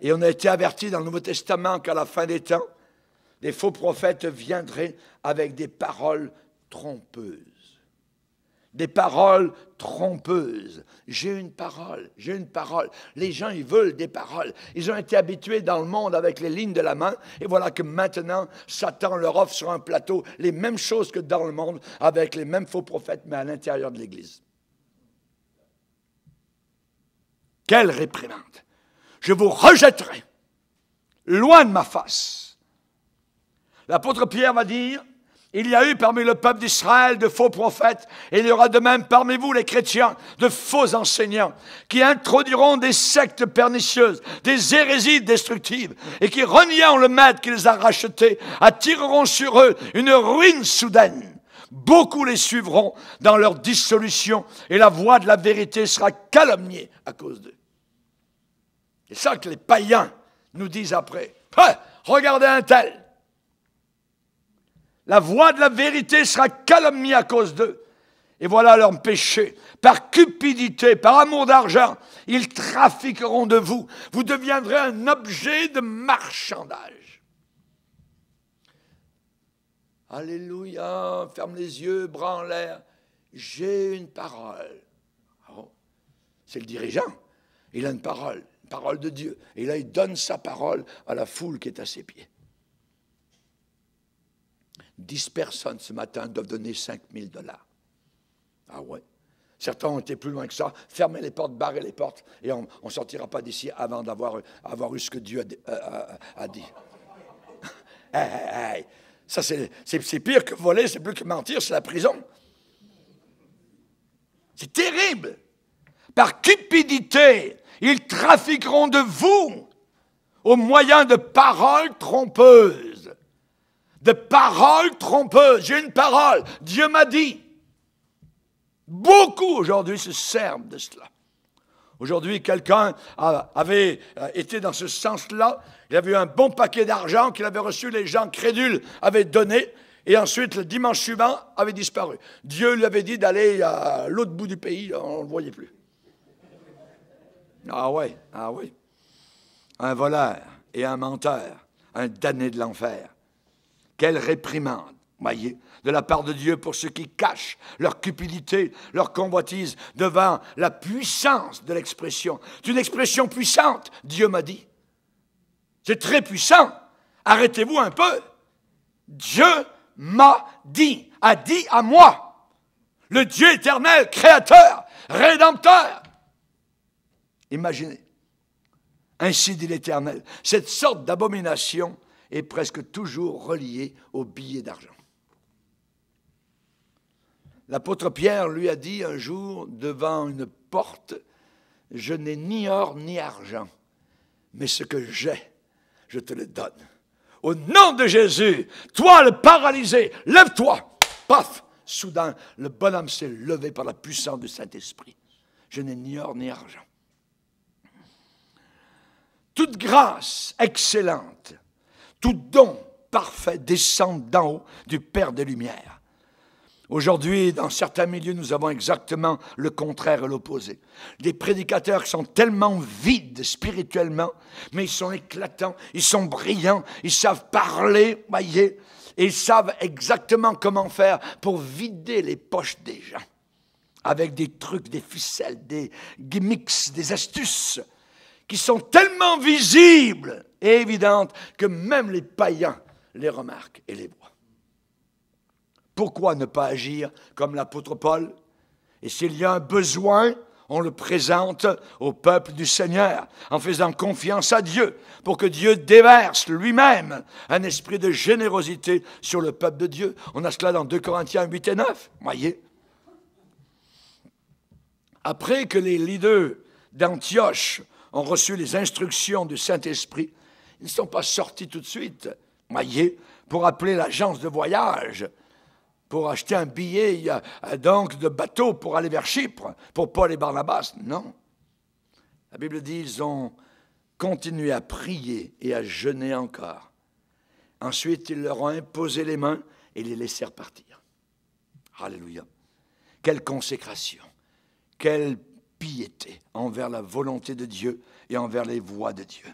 Speaker 1: Et on a été averti dans le Nouveau Testament qu'à la fin des temps, des faux prophètes viendraient avec des paroles trompeuses. Des paroles trompeuses. J'ai une parole, j'ai une parole. Les gens, ils veulent des paroles. Ils ont été habitués dans le monde avec les lignes de la main. Et voilà que maintenant, Satan leur offre sur un plateau les mêmes choses que dans le monde, avec les mêmes faux prophètes, mais à l'intérieur de l'Église. Quelle réprimande! Je vous rejetterai loin de ma face. L'apôtre Pierre va dire, il y a eu parmi le peuple d'Israël de faux prophètes, et il y aura de même parmi vous les chrétiens de faux enseignants qui introduiront des sectes pernicieuses, des hérésies destructives, et qui, reniant le maître qui les a rachetés, attireront sur eux une ruine soudaine. Beaucoup les suivront dans leur dissolution, et la voix de la vérité sera calomniée à cause d'eux. C'est ça que les païens nous disent après. Regardez un tel. La voix de la vérité sera calomniée à cause d'eux. Et voilà leur péché. Par cupidité, par amour d'argent, ils trafiqueront de vous. Vous deviendrez un objet de marchandage. Alléluia, ferme les yeux, bras en l'air. J'ai une parole. Oh, c'est le dirigeant. Il a une parole de Dieu. Et là, il donne sa parole à la foule qui est à ses pieds. 10 personnes ce matin doivent donner 5 000 $. Ah ouais. Certains ont été plus loin que ça. Fermez les portes, barrez les portes, et on ne sortira pas d'ici avant d'avoir eu ce que Dieu a dit. Hey. Ça, c'est pire que voler, c'est plus que mentir, c'est la prison. C'est terrible. Par cupidité, ils trafiqueront de vous au moyen de paroles trompeuses. De paroles trompeuses. J'ai une parole. Dieu m'a dit. Beaucoup aujourd'hui se servent de cela. Aujourd'hui, quelqu'un avait été dans ce sens-là. Il avait eu un bon paquet d'argent qu'il avait reçu, les gens crédules avaient donné, et ensuite, le dimanche suivant, avait disparu. Dieu lui avait dit d'aller à l'autre bout du pays, on ne le voyait plus. Ah oui. Un voleur et un menteur, un damné de l'enfer. Quelle réprimande, voyez, de la part de Dieu pour ceux qui cachent leur cupidité, leur convoitise devant la puissance de l'expression. C'est une expression puissante, Dieu m'a dit. C'est très puissant. Arrêtez-vous un peu. Dieu m'a dit, a dit à moi, le Dieu éternel, créateur, rédempteur. Imaginez. Ainsi dit l'Éternel. Cette sorte d'abomination est presque toujours reliée au billet d'argent. L'apôtre Pierre lui a dit un jour devant une porte, « Je n'ai ni or ni argent, mais ce que j'ai, je te le donne. Au nom de Jésus, toi le paralysé, lève-toi. » Paf! Soudain, le bonhomme s'est levé par la puissance du Saint-Esprit. Je n'ai ni or ni argent. Toute grâce excellente, tout don parfait descend d'en haut du Père des Lumières. Aujourd'hui, dans certains milieux, nous avons exactement le contraire et l'opposé. Des prédicateurs qui sont tellement vides spirituellement, mais ils sont éclatants, ils sont brillants, ils savent parler, voyez, et ils savent exactement comment faire pour vider les poches des gens. Avec des trucs, des ficelles, des gimmicks, des astuces, qui sont tellement visibles et évidentes que même les païens les remarquent et les voient. Pourquoi ne pas agir comme l'apôtre Paul? Et s'il y a un besoin, on le présente au peuple du Seigneur, en faisant confiance à Dieu, pour que Dieu déverse lui-même un esprit de générosité sur le peuple de Dieu. On a cela dans 2 Corinthiens 8 et 9, voyez. Après que les leaders d'Antioche ont reçu les instructions du Saint-Esprit, ils ne sont pas sortis tout de suite, voyez, pour appeler l'agence de voyage, pour acheter un billet donc de bateau pour aller vers Chypre, pour Paul et Barnabas. Non. La Bible dit qu'ils ont continué à prier et à jeûner encore. Ensuite, ils leur ont imposé les mains et les laissèrent partir. Alléluia. Quelle consécration, quelle piété envers la volonté de Dieu et envers les voies de Dieu.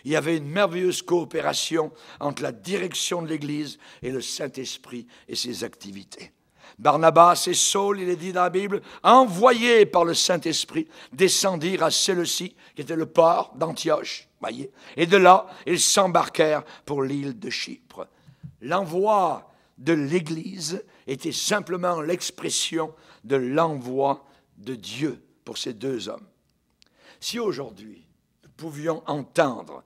Speaker 1: Il y avait une merveilleuse coopération entre la direction de l'Église et le Saint-Esprit et ses activités. Barnabas et Saul, il est dit dans la Bible, envoyés par le Saint-Esprit, descendirent à Séleucie, qui était le port d'Antioche, voyez, et de là, ils s'embarquèrent pour l'île de Chypre. L'envoi de l'Église était simplement l'expression de l'envoi de Dieu pour ces deux hommes. Si aujourd'hui, nous pouvions entendre,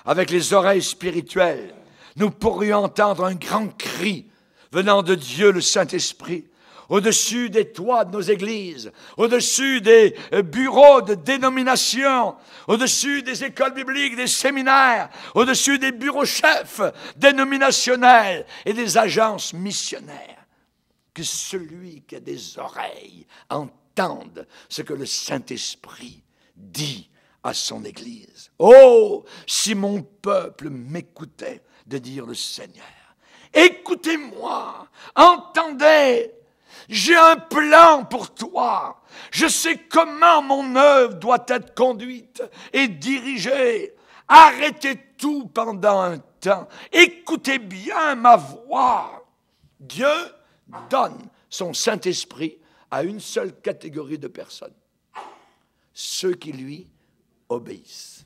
Speaker 1: avec les oreilles spirituelles, nous pourrions entendre un grand cri venant de Dieu, le Saint-Esprit, au-dessus des toits de nos églises, au-dessus des bureaux de dénomination, au-dessus des écoles bibliques, des séminaires, au-dessus des bureaux chefs dénominationnels et des agences missionnaires. Que celui qui a des oreilles entende ce que le Saint-Esprit dit à son Église. Oh, si mon peuple m'écoutait, de dire le Seigneur. Écoutez-moi, entendez, j'ai un plan pour toi. Je sais comment mon œuvre doit être conduite et dirigée. Arrêtez tout pendant un temps. Écoutez bien ma voix. Dieu donne son Saint-Esprit à une seule catégorie de personnes. Ceux qui lui obéissent.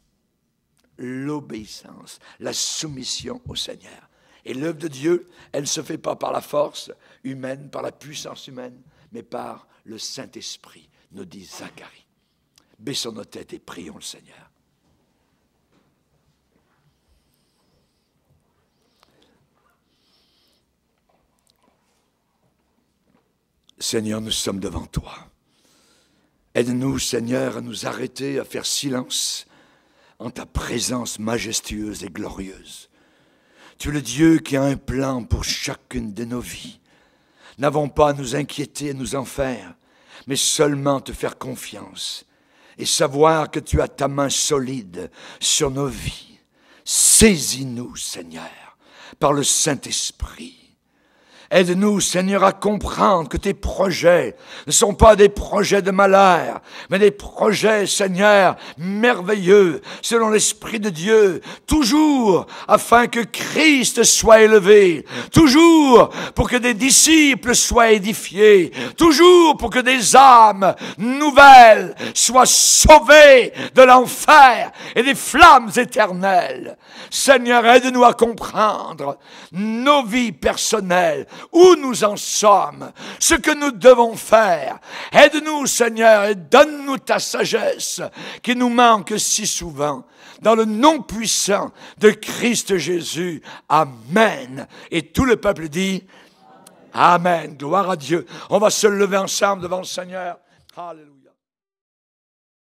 Speaker 1: L'obéissance, la soumission au Seigneur. Et l'œuvre de Dieu, elle ne se fait pas par la force humaine, par la puissance humaine, mais par le Saint-Esprit, nous dit Zacharie. Baissons nos têtes et prions le Seigneur. Seigneur, nous sommes devant toi. Aide-nous, Seigneur, à nous arrêter, à faire silence en ta présence majestueuse et glorieuse. Tu es le Dieu qui a un plan pour chacune de nos vies. N'avons pas à nous inquiéter, à nous en faire, mais seulement te faire confiance et savoir que tu as ta main solide sur nos vies. Saisis-nous, Seigneur, par le Saint-Esprit. Aide-nous, Seigneur, à comprendre que tes projets ne sont pas des projets de malheur, mais des projets, Seigneur, merveilleux, selon l'Esprit de Dieu, toujours afin que Christ soit élevé, toujours pour que des disciples soient édifiés, toujours pour que des âmes nouvelles soient sauvées de l'enfer et des flammes éternelles. Seigneur, aide-nous à comprendre nos vies personnelles, où nous en sommes, ce que nous devons faire. Aide-nous, Seigneur, et donne-nous ta sagesse qui nous manque si souvent. Dans le nom puissant de Christ Jésus. Amen. Et tout le peuple dit Amen. Gloire à Dieu. On va se lever ensemble devant le Seigneur. Alléluia.